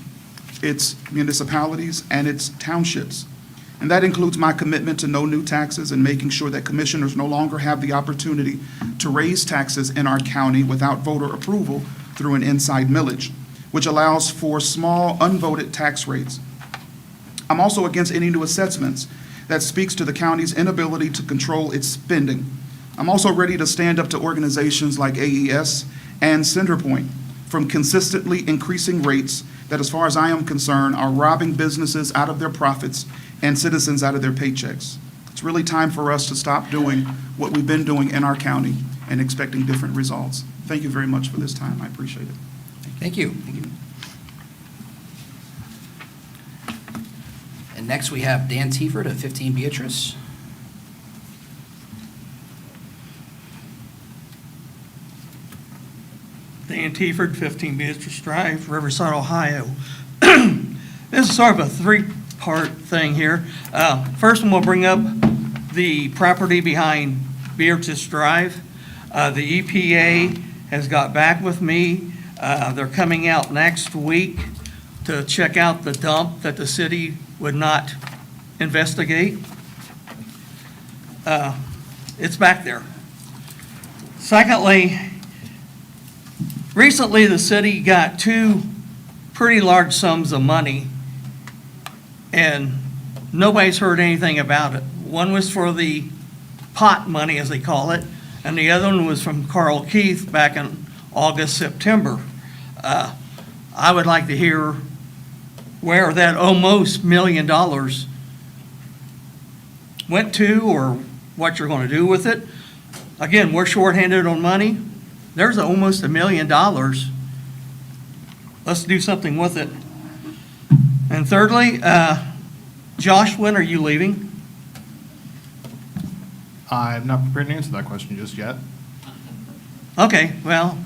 its municipalities, and its townships. And that includes my commitment to no new taxes and making sure that commissioners no longer have the opportunity to raise taxes in our county without voter approval through an inside millage, which allows for small unvoted tax rates. I'm also against any new assessments that speaks to the county's inability to control its spending. I'm also ready to stand up to organizations like AES and Centerpoint from consistently increasing rates that, as far as I am concerned, are robbing businesses out of their profits and citizens out of their paychecks. It's really time for us to stop doing what we've been doing in our county and expecting different results. Thank you very much for this time. I appreciate it. Thank you. Thank you. And next, we have Dan Tiefert of 15 Beatrice. Dan Tiefert, 15 Beatrice Drive, Riverside, Ohio. This is sort of a 3-part thing here. First one, we'll bring up the property behind Beatrice Drive. The EPA has got back with me. They're coming out next week to check out the dump that the city would not investigate. It's back there. Secondly, recently the city got 2 pretty large sums of money, and nobody's heard anything about it. One was for the pot money, as they call it, and the other one was from Carl Keith back in August, September. I would like to hear where that almost $1 million went to, or what you're going to do with it. Again, we're shorthanded on money. There's almost $1 million. Let's do something with it. And thirdly, Josh, when are you leaving? I'm not prepared to answer that question just yet. Okay, well,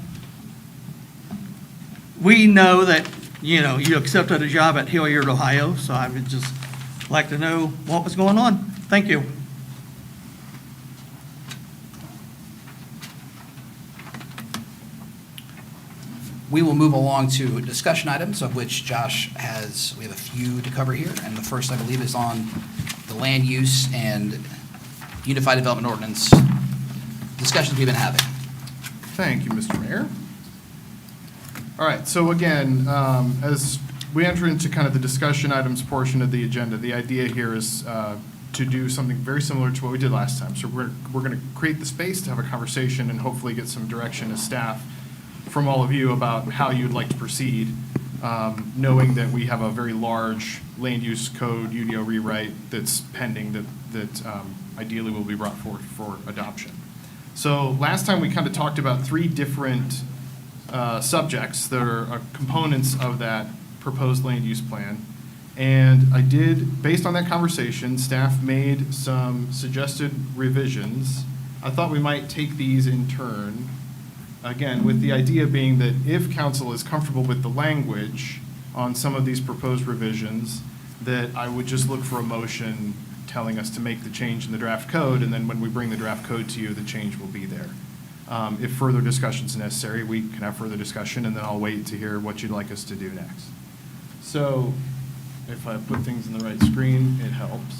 we know that, you accepted a job at Hilliard, Ohio, so I would just like to know what was going on. Thank you. We will move along to discussion items, of which we have a few to cover here. And the first, I believe, is on the land use and Unified Development Ordinance discussions we've been having. Thank you, Mr. Mayor. All right, so again, as we enter into kind of the discussion items portion of the agenda, the idea here is to do something very similar to what we did last time. So we're going to create the space to have a conversation and hopefully get some direction as staff from all of you about how you'd like to proceed, knowing that we have a very large land use code UDO rewrite that's pending that ideally will be brought forth for adoption. So last time we kind of talked about 3 different subjects that are components of that proposed land use plan. And I did, based on that conversation, staff made some suggested revisions. I thought we might take these in turn, again, with the idea being that if council is comfortable with the language on some of these proposed revisions, that I would just look for a motion telling us to make the change in the draft code, and then when we bring the draft code to you, the change will be there. If further discussion is necessary, we can have further discussion, and then I'll wait to hear what you'd like us to do next. So if I put things in the right screen, it helps.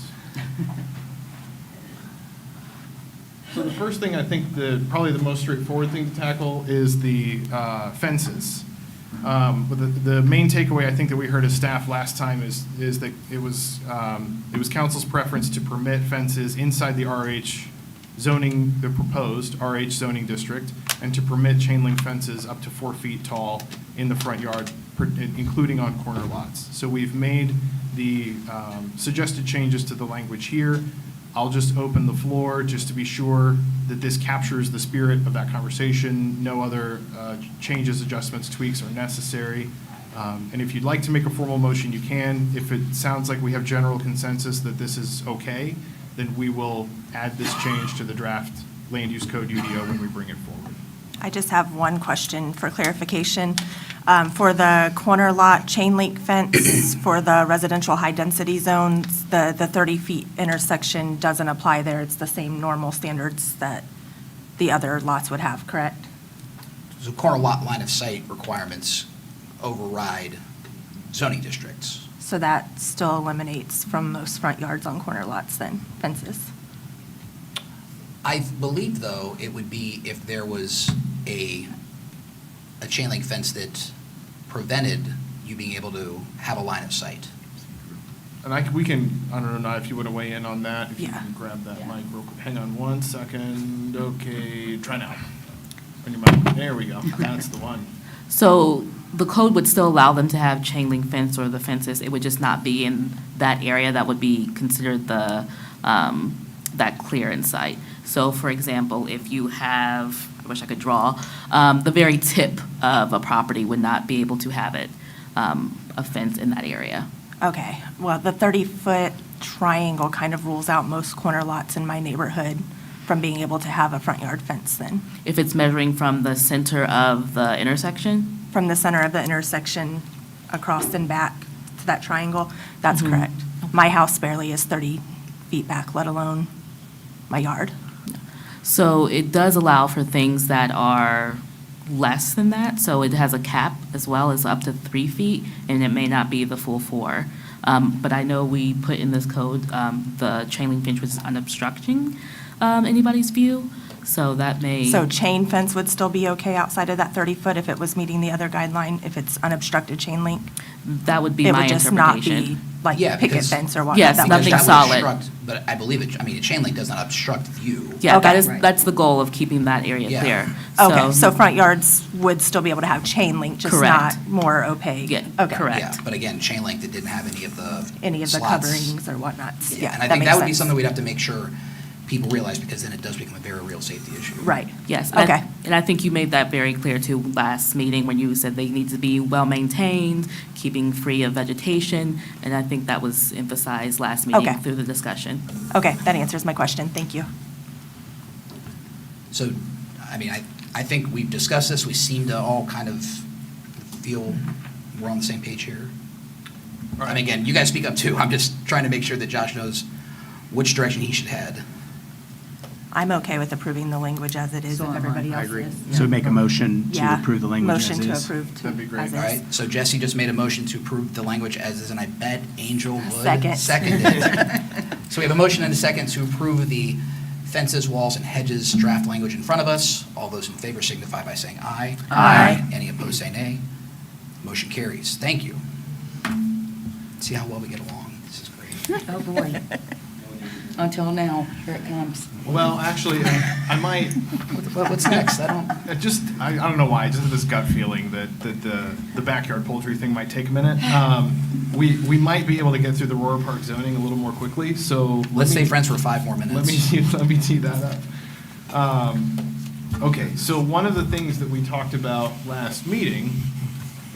So the first thing, I think probably the most straightforward thing to tackle is the fences. But the main takeaway I think that we heard as staff last time is that it was council's preference to permit fences inside the RH zoning, the proposed RH zoning district, and to permit chain link fences up to 4 feet tall in the front yard, including on corner lots. So we've made the suggested changes to the language here. I'll just open the floor just to be sure that this captures the spirit of that conversation. No other changes, adjustments, tweaks are necessary. And if you'd like to make a formal motion, you can. If it sounds like we have general consensus that this is okay, then we will add this change to the draft land use code UDO when we bring it forward. I just have one question for clarification. For the corner lot chain link fence for the residential high-density zones, the 30-feet intersection doesn't apply there. It's the same normal standards that the other lots would have, correct? So corner lot line of sight requirements override zoning districts. So that still eliminates from most front yards on corner lots then, fences? I believe, though, it would be if there was a chain link fence that prevented you being able to have a line of sight. And I don't know if you want to weigh in on that, if you Yeah. can grab that mic real quick. Hang on 1 second. Okay, try now. On your mic. There we go. That's the one. So the code would still allow them to have chain link fence or the fences. It would just not be in that area that would be considered that clearance site. So for example, if you have, I wish I could draw, the very tip of a property would not be able to have it, a fence in that area. Okay, well, the 30-foot triangle kind of rules out most corner lots in my neighborhood from being able to have a front yard fence then. If it's measuring from the center of the intersection, From the center of the intersection across and back to that triangle, that's correct. My house barely is 30 feet back, let alone my yard. so it does allow for things that are less than that. So it has a cap as well as up to 3 feet, and it may not be the full 4. But I know we put in this code, the chain link fence was unobstructing anybody's view, so that may. So chain fence would still be okay outside of that 30-foot if it was meeting the other guideline, if it's unobstructed chain link? That would be It my would just not interpretation. be like Yeah, picket because- fence or whatnot? Yes, that would nothing just- That would solid. obstruct, but I believe a chain link does not obstruct view. Yeah, Okay. that's the goal of keeping that area Yeah. clear. Okay, so front yards would still be able to have chain link, just Correct. not more opaque? Yeah, Okay. correct. Yeah, but again, chain link that didn't have any of the Any of the slots. coverings or whatnot? Yeah, and I that think makes that would be sense. something we'd have to make sure people realize, because then it does become a very real safety issue. Right. Yes. Okay. And I think you made that very clear too last meeting when you said they need to be well-maintained, keeping free of vegetation, and I think that was emphasized last meeting Okay. through the discussion. Okay, that answers my question. Thank you. So, I mean, I think we've discussed this, we seem to all kind of feel we're on the same page here. And again, you guys speak up too, I'm just trying to make sure that Josh knows which direction he should head. I'm okay with approving the language as it is So if am I. everybody I else agree. is. So make a motion to Yeah. approve the language as is? Motion to approve to, That'd be great. as All is. right, so Jesse just made a motion to approve the language as is, and I bet Angel would. Second. Seconded. So we have a motion and a second to approve the fences, walls, and hedges draft language in front of us. All those in favor signify by saying aye. Aye. Any opposed, say nay. Motion carries. Thank you. See how well we get along. This is great. Oh, boy. Until now, here it comes. Well, actually, I might, What's next? I don't. I don't know why, I just have this gut feeling that the backyard poultry thing might take a minute. We might be able to get through the Aurora Park zoning a little more quickly, so. Let's let me- stay friends for 5 more minutes. Let me tee that up. Okay, so one of the things that we talked about last meeting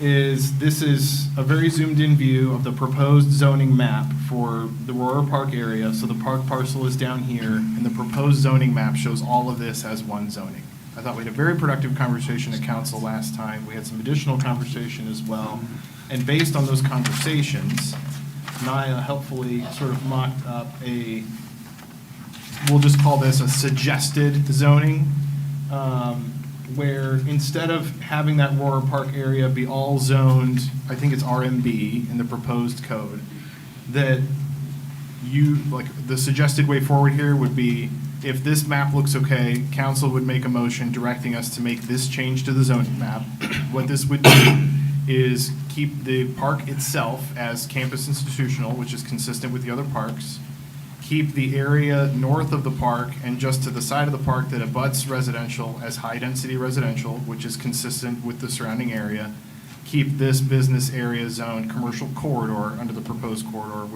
is this is a very zoomed-in view of the proposed zoning map for the Aurora Park area. So the park parcel is down here, and the proposed zoning map shows all of this as one zoning. I thought we had a very productive conversation at council last time. We had some additional conversation as well. And based on those conversations, Naya helpfully sort of mocked up we'll just call this a suggested zoning, where instead of having that Aurora Park area be all zoned, I think it's RMB in the proposed code, that the suggested way forward here would be, if this map looks okay, council would make a motion directing us to make this change to the zoning map. What this would do is keep the park itself as campus institutional, which is consistent with the other parks, keep the area north of the park and just to the side of the park that abuts residential as high-density residential, which is consistent with the surrounding area, keep this business area zone commercial corridor under the proposed corridor,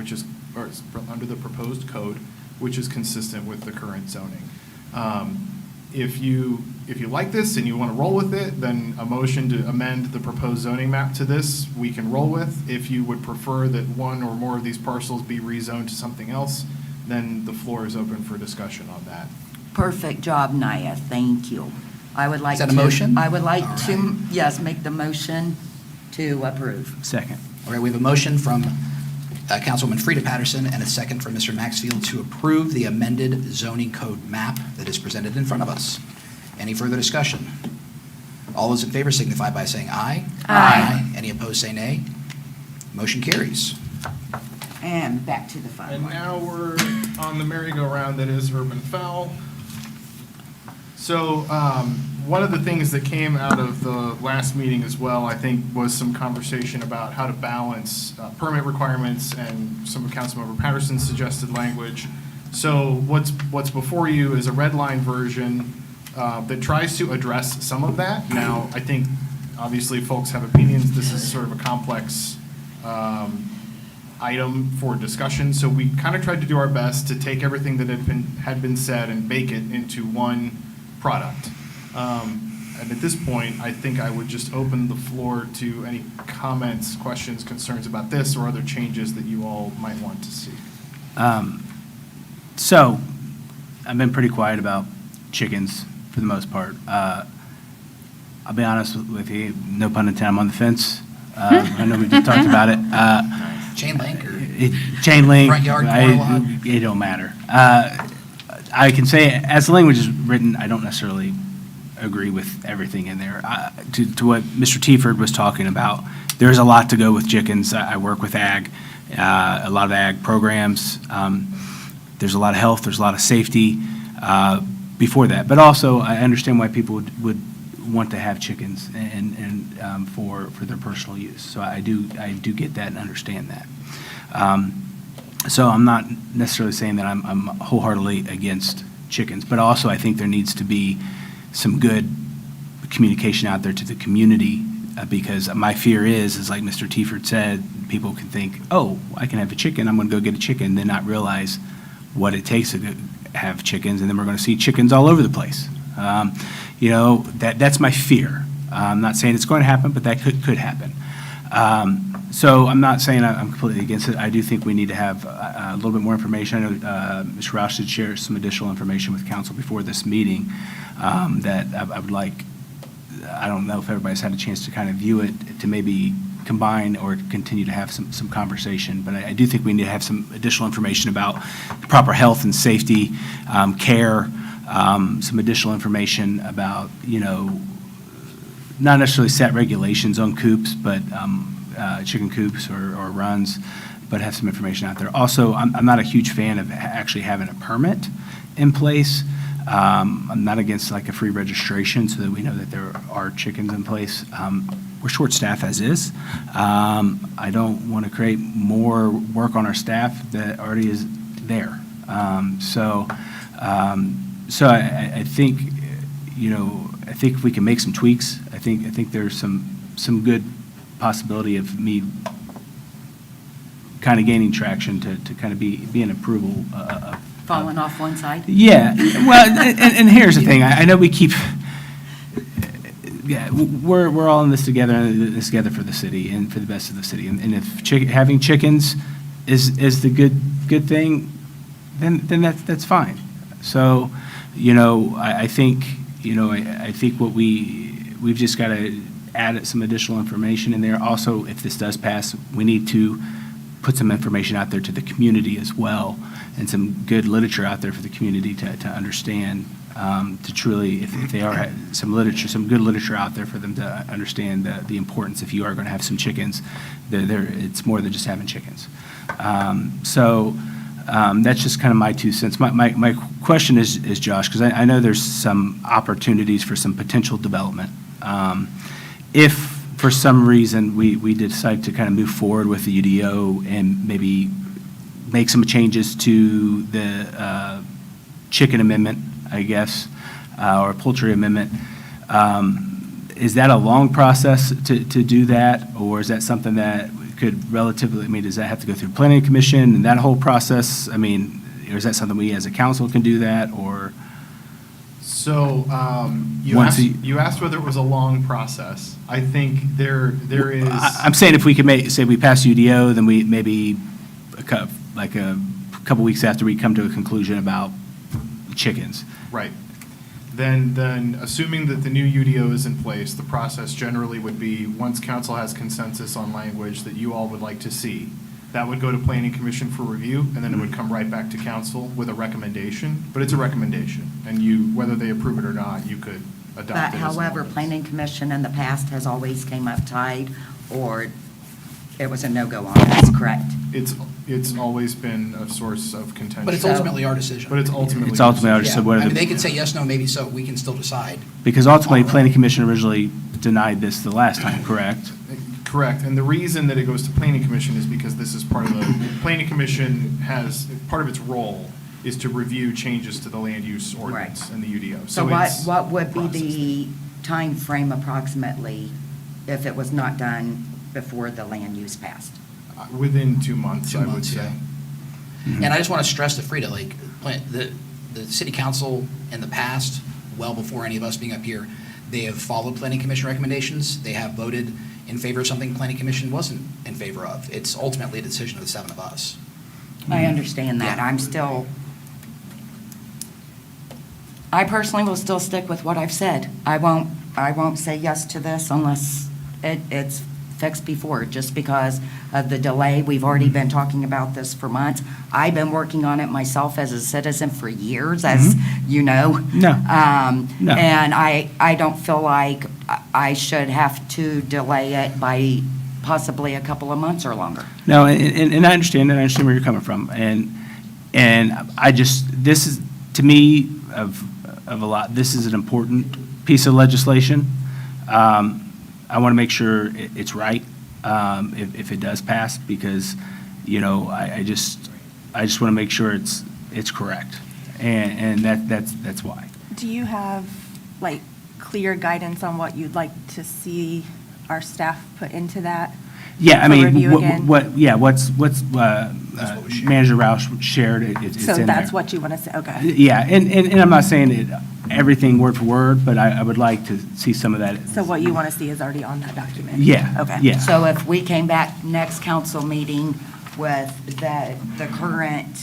under the proposed code, which is consistent with the current zoning. If you like this and you want to roll with it, then a motion to amend the proposed zoning map to this, we can roll with. If you would prefer that one or more of these parcels be rezoned to something else, then the floor is open for discussion on that. Perfect job, Naya. Thank you. I would like Is to. that a motion? I would like All to, right. yes, make the motion to approve. Second. All right, we have a motion from Councilwoman Frida Patterson and a second from Mr. Maxfield to approve the amended zoning code map that is presented in front of us. Any further discussion? All those in favor signify by saying aye. Aye. Any opposed, say nay. Motion carries. And back to the fun And one. now we're on the merry-go-round that is urban fowl. So one of the things that came out of the last meeting as well, I think, was some conversation about how to balance permit requirements and some of Councilmember Patterson's suggested language. So what's before you is a red line version that tries to address some of that. Now, I think, obviously, folks have opinions. This is sort of a complex item for discussion, so we kind of tried to do our best to take everything that had been said and bake it into one product. And at this point, I think I would just open the floor to any comments, questions, concerns about this or other changes that you all might want to see. So, I've been pretty quiet about chickens for the most part. I'll be honest with you, no pun intended, I'm on the fence. I know we just talked about it. Chain link or? Chain link. Front yard, corner lot? It don't matter. I can say, as the language is written, I don't necessarily agree with everything in there. To what Mr. Tieford was talking about, there's a lot to go with chickens. I work with ag, a lot of ag programs. There's a lot of health, there's a lot of safety before that. But also, I understand why people would want to have chickens and for their personal use. So I do get that and understand that. So I'm not necessarily saying that I'm wholeheartedly against chickens, but also I think there needs to be some good communication out there to the community because my fear is like Mr. Tieford said, people can think, oh, I can have a chicken, I'm going to go get a chicken, then not realize what it takes to have chickens, and then we're going to see chickens all over the place. That's my fear. I'm not saying it's going to happen, but that could happen. So I'm not saying I'm completely against it. I do think we need to have a little bit more information. I know Ms. Roush did share some additional information with council before this meeting that I would like. I don't know if everybody's had a chance to kind of view it, to maybe combine or continue to have some conversation. But I do think we need to have some additional information about proper health and safety, care, some additional information about, not necessarily set regulations on coops, but chicken coops or runs, but have some information out there. Also, I'm not a huge fan of actually having a permit in place. I'm not against like a free registration so that we know that there are chickens in place. We're short-staffed as is. I don't want to create more work on our staff that already is there. So I think, I think if we can make some tweaks, I think there's some good possibility of me kind of gaining traction to kind of be an approval. Falling off one side? Yeah, well, and here's the thing, I know we keep, yeah, we're all in this together for the city and for the best of the city. And if having chickens is the good thing, then that's fine. So, I think, I think what we've just got to add some additional information in there. Also, if this does pass, we need to put some information out there to the community as well, and some good literature out there for the community to understand, to truly, if they are, some good literature out there for them to understand the importance, if you are going to have some chickens, it's more than just having chickens. That's just kind of my 2 cents. My question is Josh, because I know there's some opportunities for some potential development. If for some reason we decide to kind of move forward with the UDO and maybe make some changes to the chicken amendment, I guess, or poultry amendment, is that a long process to do that? Or is that something that could relatively, does that have to go through planning commission and that whole process? Or is that something we as a council can do that, or? So, you asked whether it was a long process. I think there is. I'm saying if we could say we pass UDO, then we maybe a couple weeks after we come to a conclusion about chickens. Right. Then assuming that the new UDO is in place, the process generally would be, once council has consensus on language that you all would like to see, that would go to planning commission for review, and then it would come right back to council with a recommendation. But it's a recommendation, and whether they approve it or not, you could adopt it. But as an however, ordinance. planning commission in the past has always came up tight, or it was a no-go on this, correct? It's always been a source of contention. But it's ultimately our decision. But it's ultimately. It's ultimately our Yeah. decision. What are They the- could say yes, no, maybe so, we can still decide. Because ultimately, planning commission originally denied this the last time, correct? Correct, and the reason that it goes to planning commission is because this is part of planning commission has, part of its role is to review changes to the land use ordinance Right. and the UDO. So it's what would be process. the time frame approximately if it was not done before the land use passed? Within 2 months, 2 I would months, say. yeah. And I just want to stress to Frida, the city council in the past, well before any of us being up here, they have followed planning commission recommendations. They have voted in favor of something planning commission wasn't in favor of. It's ultimately a decision of the 7 of us. I understand that. Yeah. I personally will still stick with what I've said. I won't say yes to this unless it's fixed before, just because of the delay. We've already been talking about this for months. I've been working on it myself as a citizen for years, as you know. No. No. And I don't feel like I should have to delay it by possibly a couple of months or longer. No, and I understand where you're coming from, and this is, to me, of a lot, this is an important piece of legislation. I want to make sure it's right, if it does pass, because, I just want to make sure it's correct, and that's why. Do you have, clear guidance on what you'd like to see our staff put into that? Yeah, I For mean, review again? what's That's what we shared. Manager Roush shared, it's in there. So that's what you want to say, okay. Yeah, and I'm not saying everything word for word, but I would like to see some of that. So what you want to see is already on that document? Yeah. Okay. Yeah. So if we came back next council meeting with the current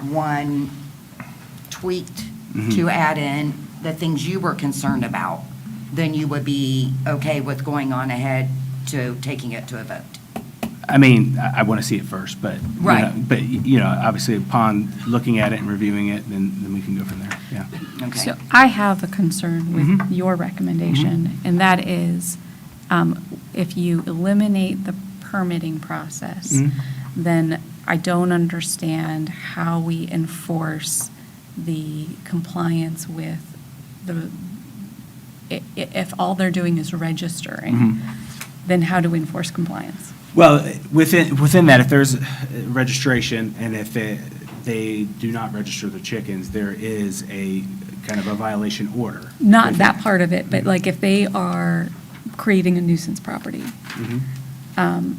one tweaked to add in the things you were concerned about, then you would be okay with going on ahead to taking it to a vote? I mean, I want to see it first, but. you Right. know, But, you know, obviously upon looking at it and reviewing it, then we can go from there, yeah. Okay. So I have a concern with Mhm. your recommendation, and that is, if you eliminate the permitting process, Mhm. then I don't understand how we enforce the compliance with the, if all they're doing is registering, Mhm. then how do we enforce compliance? Well, within that, if there's registration and if they do not register the chickens, there is a kind of a violation order. Not within that part of it, but like if they are creating a nuisance property, Mhm.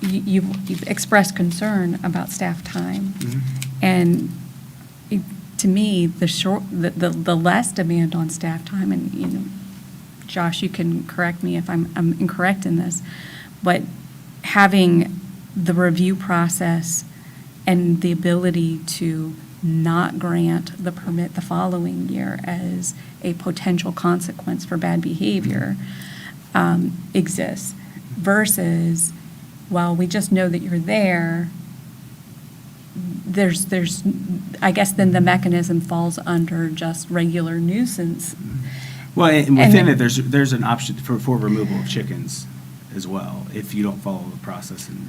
you've expressed concern about staff time. Mhm. And to me, the less demand on staff time, and, you know, Josh, you can correct me if I'm incorrect in this, but having the review process and the ability to not grant the permit the following year as a potential consequence for bad behavior exists, versus, well, we just know that you're there, there's, I guess then the mechanism falls under just regular nuisance. Well, and And within then- it, there's an option for removal of chickens as well, if you don't follow the process. And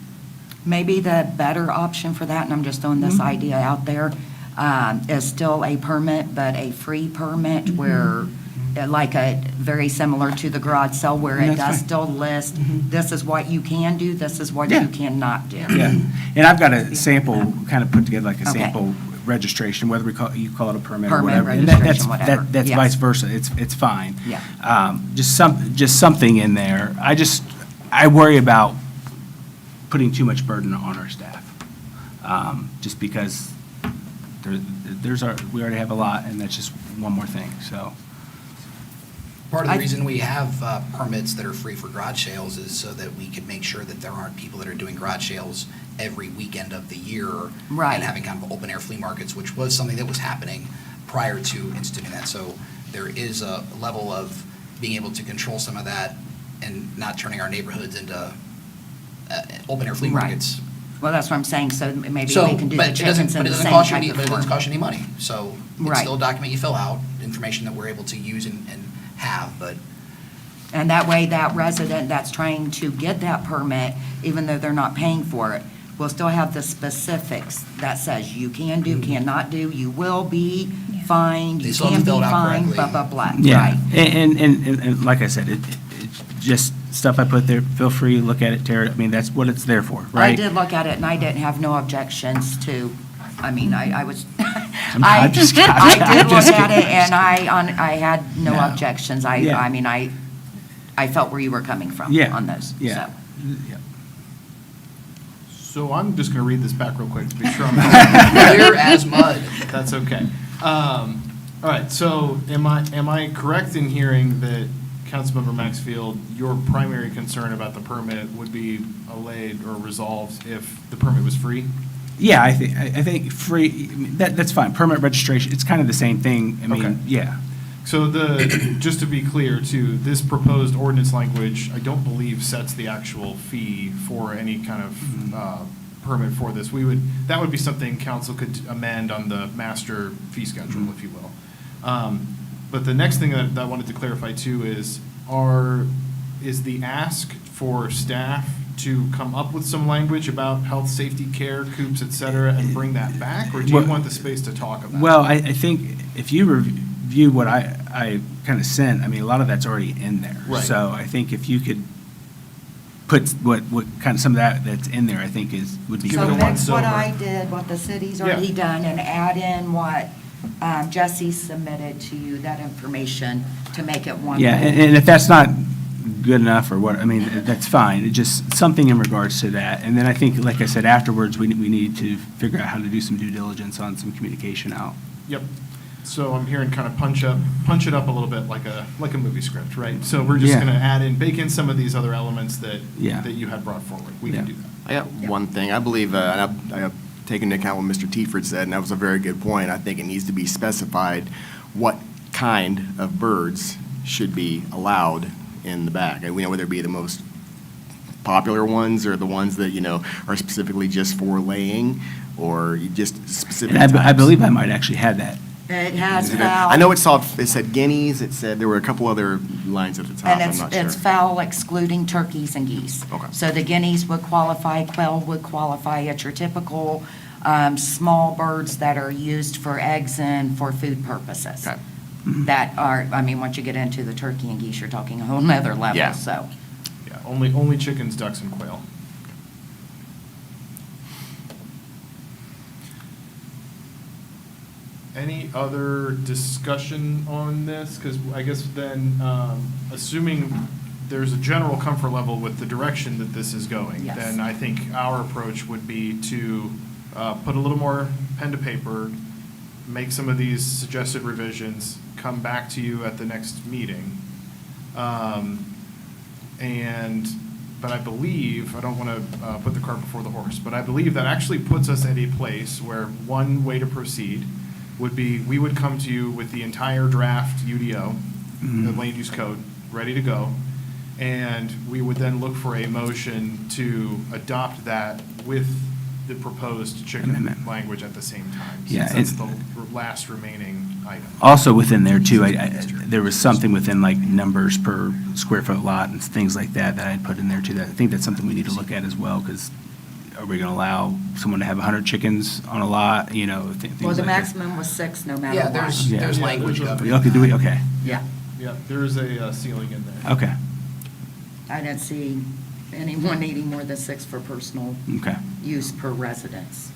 Maybe the better option for that, and I'm just throwing this idea out there, is still a permit, but a free permit where, like very similar to the garage sale, where it That's does fine. still list, this is what you can do, this is what Yeah. you cannot do. Yeah, and I've got a sample, kind of put together like a Okay. sample registration, whether you call it a permit or Permit, whatever. And registration, whatever. That's Yes. vice versa, it's fine. Yeah. Just something in there. I worry about putting too much burden on our staff, just because we already have a lot, and that's just one more thing, so. Part of the I- reason we have permits that are free for garage sales is so that we can make sure that there aren't people that are doing garage sales every weekend of the year. Right. And having kind of open-air flea markets, which was something that was happening prior to instituting that. So there is a level of being able to control some of that and not turning our neighborhoods into open-air flea Right. markets. Well, that's what I'm saying, so maybe So, we can do but the it doesn't, chickens but in it the doesn't same cost you type any, of but it doesn't form. cost you any money. So it's Right. still a document you fill out, information that we're able to use and have, but And that way, that resident that's trying to get that permit, even though they're not paying for it, will still have the specifics that says you can do, cannot do, you will be fined, They you still have can to be fill it out fined, blah, correctly. blah, blah. Yeah, Right. and like I said, it's just stuff I put there, feel free, look at it, tear it, I mean, that's what it's there for, right? I did look at it, and I didn't have no objections to, I mean, I was, I'm just kidding. I did I'm look just at it, kidding. and I had no No. objections. Yeah. I mean, I felt where you were coming from Yeah, on those, yeah, so. yeah. So I'm just going to read this back real quick to be sure I'm. clear as mud. That's okay. All right, so am I correct in hearing that, Councilmember Maxfield, your primary concern about the permit would be allayed or resolved if the permit was free? Yeah, I think free, that's fine, permit registration, it's kind of the same thing, I Okay. mean, yeah. So just to be clear too, this proposed ordinance language, I don't believe sets the actual fee for any kind of permit for this. That would be something council could amend on the master fee schedule, if you will. But the next thing that I wanted to clarify too is the ask for staff to come up with some language about health, safety, care, coops, et cetera, and bring that back? Or do you Well- want the space to talk about it? Well, I think if you review what I kind of sent, I mean, a lot of that's already in there. Right. So I think if you could put what kind of some of that's in there, I think would be. Give it So a good. mix what once-over. I did, what the city's Yeah. already done, and add in what Jesse submitted to you, that information, to make it one. Yeah, whole. and if that's not good enough or what, I mean, that's fine. It just something in regards to that. And then I think, like I said, afterwards, we need to figure out how to do some due diligence on some communication out. Yep. So I'm hearing kind of punch it up a little bit like a movie script, right? So we're just Yeah. going to bake in some of these other elements that Yeah. that you had brought forward. We Yeah. can do that. I got one thing. I believe, and I have taken into account what Mr. Tiford said, and that was a very good point. I think it needs to be specified what kind of birds should be allowed in the back. And we know whether it be the most popular ones, or the ones that, are specifically just for laying, or you just specific And I types? believe I might actually have that. It has Is it- foul. I know it said guineas, it said, there were a couple other lines at the top, And I'm not it's sure. fowl excluding turkeys and geese. Okay. So the guineas would qualify, quail would qualify. It's your typical small birds that are used for eggs and for food purposes. Okay. That are, once you get into the turkey and geese, you're talking a whole nother level, Yeah. so. Yeah, only chickens, ducks, and quail. Any other discussion on this? Because I guess then, assuming there's a general comfort level with the direction that this is going, Yes. then I think our approach would be to put a little more pen to paper, make some of these suggested revisions, come back to you at the next meeting. But I believe, I don't want to put the cart before the horse, but I believe that actually puts us at a place where one way to proceed would be, we would come to you with the entire draft UDO, the land use code, ready to go. And we would then look for a motion to adopt that with the proposed chicken Amendment. language at the same time. Yeah, Since that's and- the last remaining item. Also within there too, there was something within like numbers per square foot lot and things like that that I had put in there too. That I think that's something we need to look at as well, because are we going to allow someone to have 100 chickens on a lot, things like that? Well, the maximum was 6, no matter Yeah, what. there's Yeah. language there's a- governing Okay, do we, that. okay, Yeah, Yeah, there is a ceiling in there. okay, I didn't see anyone needing more than 6 for personal okay. use per residence.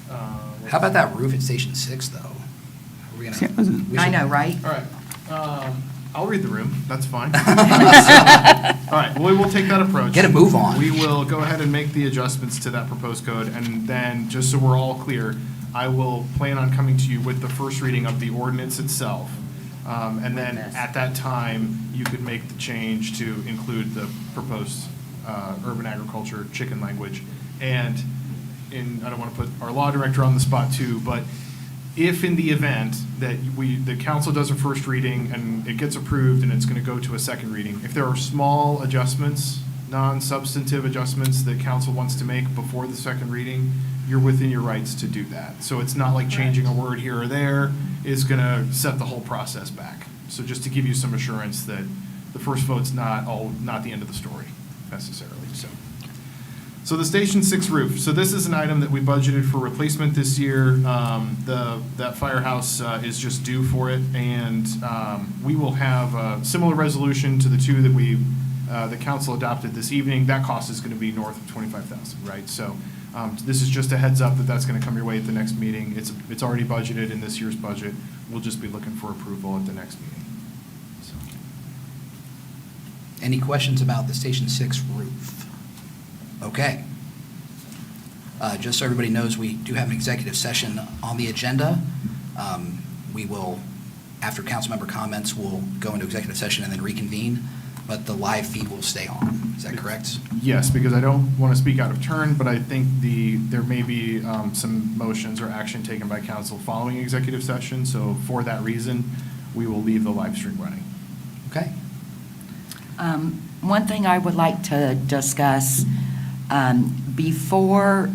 How about that roof at Station 6, though? Are we gonna- See, that wasn't- we I should- know, right? All right, I'll read the room, that's fine. All right, well, we will take that approach. Get a move on. We will go ahead and make the adjustments to that proposed code, and then, just so we're all clear, I will plan on coming to you with the first reading of the ordinance itself. And then, With this. at that time, you could make the change to include the proposed urban agriculture chicken language. And I don't want to put our law director on the spot too, but if in the event that the council does a first reading and it gets approved and it's going to go to a second reading, if there are small adjustments, non-substantive adjustments that council wants to make before the second reading, you're within your rights to do that. So it's not like changing a word here or there is going to set the whole process back. So just to give you some assurance that the first vote's not the end of the story necessarily, so. So the Station 6 roof, so this is an item that we budgeted for replacement this year. That firehouse is just due for it, and we will have a similar resolution to the two that the council adopted this evening. That cost is going to be north of $25,000, right? So this is just a heads up that that's going to come your way at the next meeting. It's already budgeted in this year's budget. We'll just be looking for approval at the next meeting. So. Any questions about the Station 6 roof? Okay. Just so everybody knows, we do have an executive session on the agenda. We will, after council member comments, we'll go into executive session and then reconvene, but the live feed will stay on. Is that correct? Yes, because I don't want to speak out of turn, but I think there may be some motions or action taken by council following executive session. So for that reason, we will leave the live stream running. Okay. One thing I would like to discuss, before,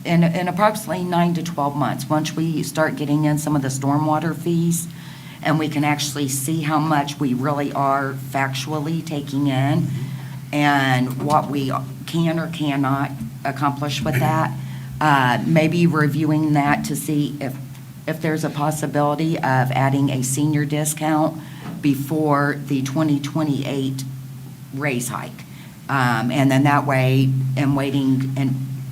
in approximately 9 to 12 months, once we start getting in some of the stormwater fees, and we can actually see how much we really are factually taking in, and what we can or cannot accomplish with that, maybe reviewing that to see if there's a possibility of adding a senior discount before the 2028 raise hike. And then that way, in waiting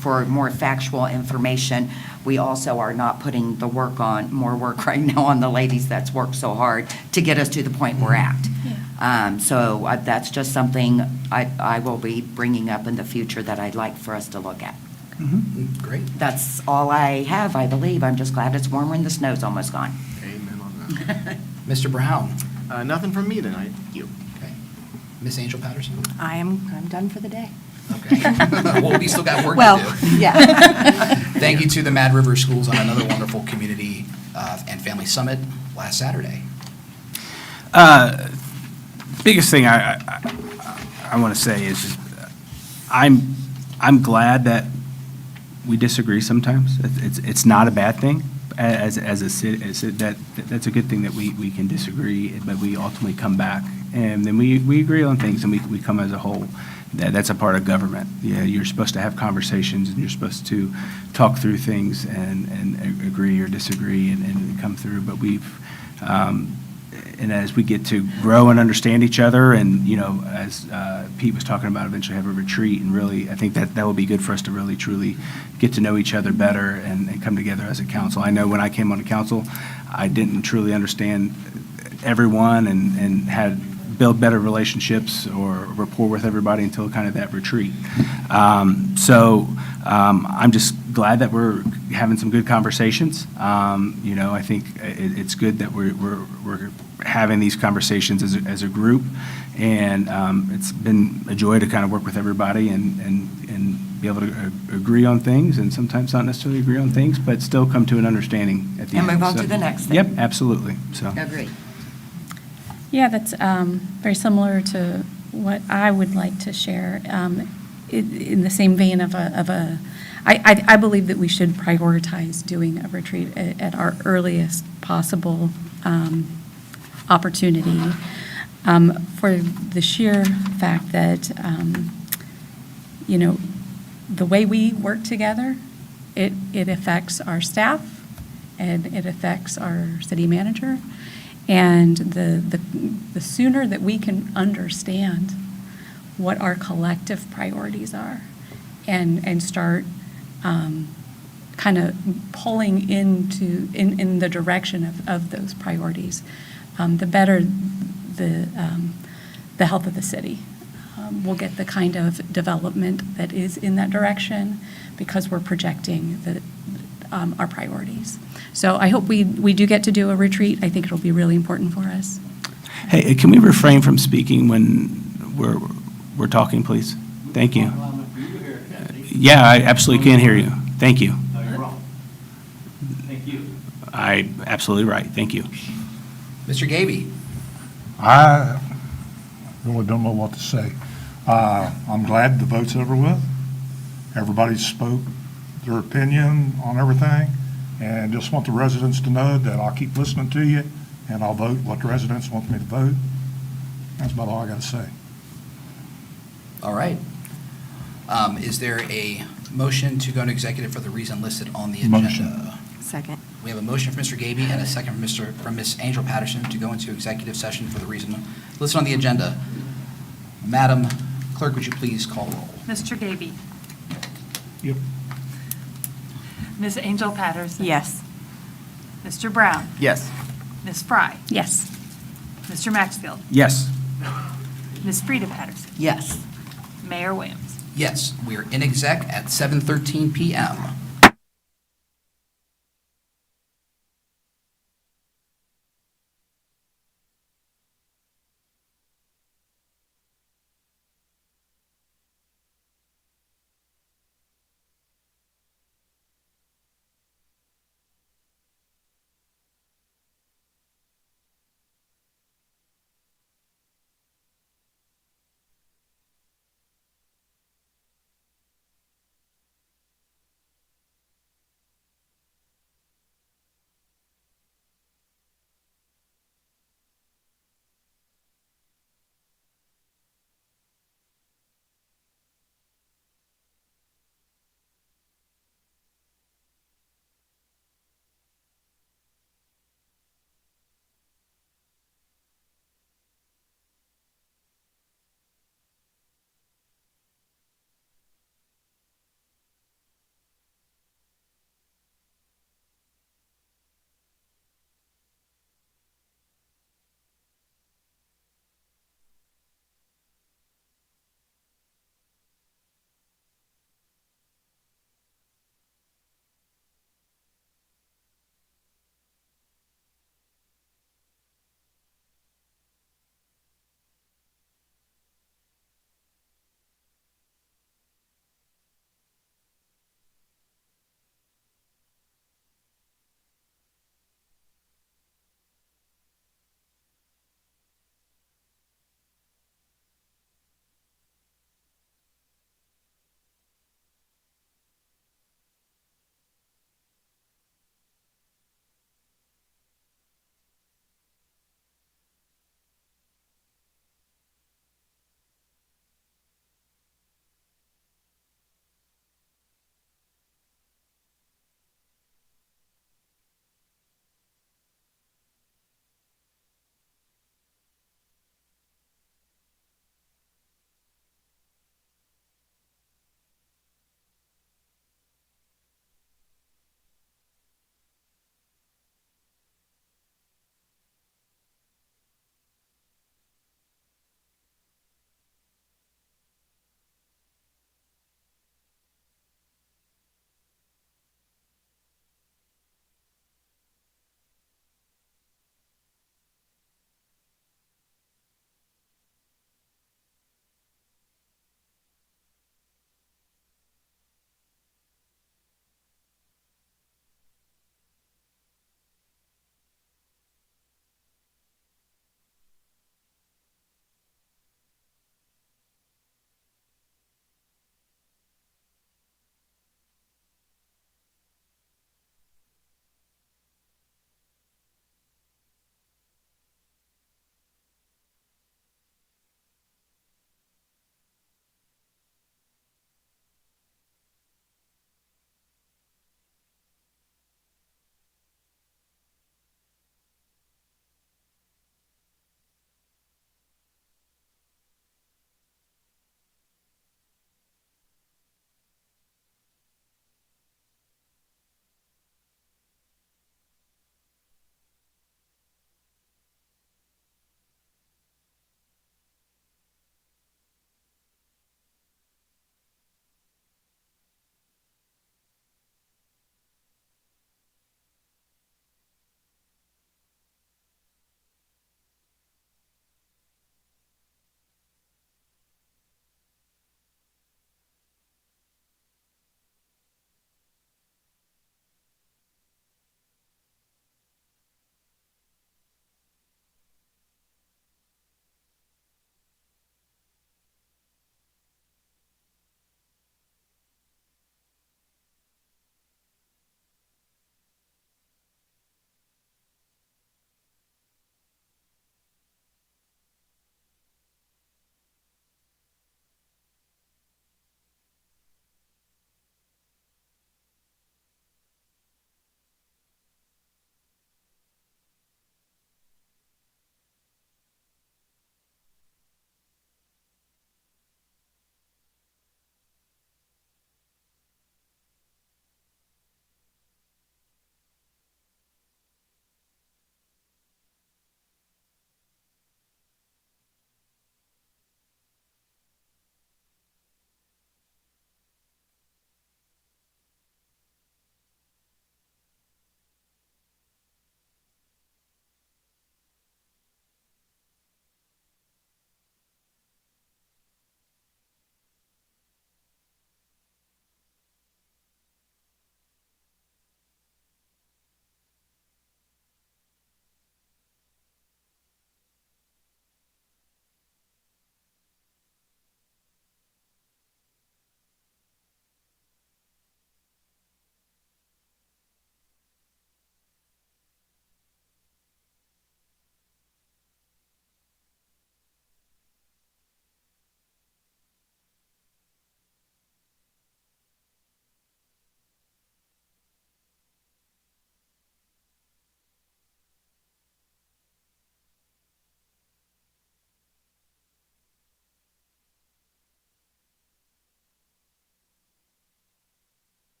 for more factual information, we also are not putting more work right now on the ladies that's worked so hard to get us to the point we're at. So that's just something I will be bringing up in the future that I'd like for us to look at. Great. That's all I have, I believe. I'm just glad it's warmer and the snow's almost gone. Amen on that. Mr. Brown? Nothing from me tonight. You. Okay. Miss Angel Patterson? I'm done for the day. Okay. Well, we still got work Well, to do. yeah. Thank you to the Mad River Schools on another wonderful community and family summit. last Saturday. Biggest thing I want to say is just, I'm glad that we disagree sometimes. It's not a bad thing as a city, that's a good thing that we can disagree, but we ultimately come back and then we agree on things and we come as a whole. That's a part of government. Yeah, you're supposed to have conversations and you're supposed to talk through things and agree or disagree and come through. But and as we get to grow and understand each other and, as Pete was talking about, eventually have a retreat and really, I think that will be good for us to really truly get to know each other better and come together as a council. I know when I came on the council, I didn't truly understand everyone and had build better relationships or rapport with everybody until kind of that retreat. I'm just glad that we're having some good conversations. I think it's good that we're having these conversations as a group, and it's been a joy to kind of work with everybody and be able to agree on things, and sometimes not necessarily agree on things, but still come to an understanding at the And end. move on So- to the next thing. Yep, absolutely, so. Agree. Yeah, that's very similar to what I would like to share, in the same vein I believe that we should prioritize doing a retreat at our earliest possible opportunity, for the sheer fact that, the way we work together, it affects our staff, and it affects our city manager. And the sooner that we can understand what our collective priorities are and start kind of pulling in the direction of those priorities, the better the health of the city. We'll get the kind of development that is in that direction because we're projecting our priorities. So I hope we do get to do a retreat. I think it'll be really important for us. Hey, can we refrain from speaking when we're talking, please? Thank you. Yeah, I absolutely can hear you. Thank you. No, you're wrong. Thank you. Absolutely right. Thank you. Mr. Gaby? I really don't know what to say. I'm glad the vote's over with. Everybody spoke their opinion on everything, and just want the residents to know that I'll keep listening to you, and I'll vote what the residents want me to vote. That's about all I got to say. All right. Is there a motion to go into executive for the reason listed on the agenda? Motion. Second. We have a motion from Mr. Gaby and a second from Ms. Angel Patterson to go into executive session for the reason listed on the agenda. Madam Clerk, would you please call roll? Mr. Gaby. Yep. Ms. Angel Patterson. Yes. Mr. Brown. Yes. Ms. Fry. Yes. Mr. Maxfield. Yes. Ms. Frida Patterson. Yes. Mayor Williams. Yes, we are in exec at 7:13 PM.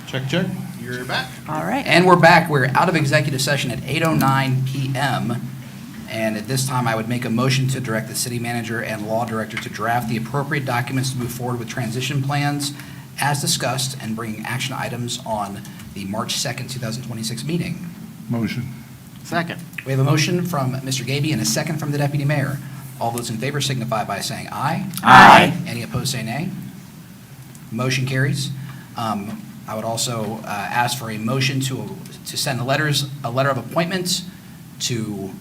Check, check. You're back. All right. And we're back. We're out of executive session at 8:09 PM. And at this time, I would make a motion to direct the city manager and law director to draft the appropriate documents to move forward with transition plans as discussed and bring action items on the March 2nd, 2026 meeting. Motion. Second. We have a motion from Mr. Gaby and a second from the deputy mayor. All those in favor signify by saying aye. Aye. Any opposed, say nay. Motion carries. I would also ask for a motion to send a letter of appointment to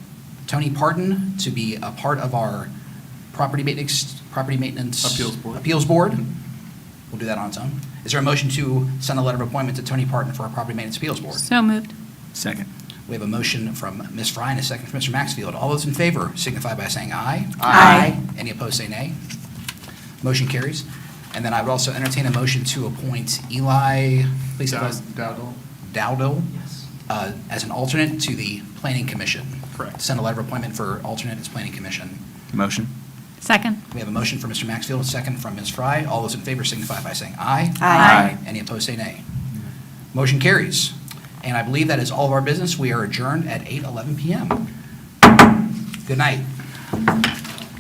Tony Parton to be a part of our property maintenance appeals board. We'll do that on its own. Is there a motion to send a letter of appointment to Tony Parton for our property maintenance appeals board? So moved. Second. We have a motion from Ms. Fry and a second from Mr. Maxfield. All those in favor signify by saying aye. Aye. Any opposed, say nay. Motion carries. And then I would also entertain a motion to appoint Eli, please, Dowdle. Dowdle as an alternate to the Planning Commission. Correct. Send a letter of appointment for alternate as Planning Commission. Motion. Second. We have a motion from Mr. Maxfield, a second from Ms. Fry. All those in favor signify by saying aye. Aye. Any opposed, say nay. Motion carries. And I believe that is all of our business. We are adjourned at 8:11 PM. Good night.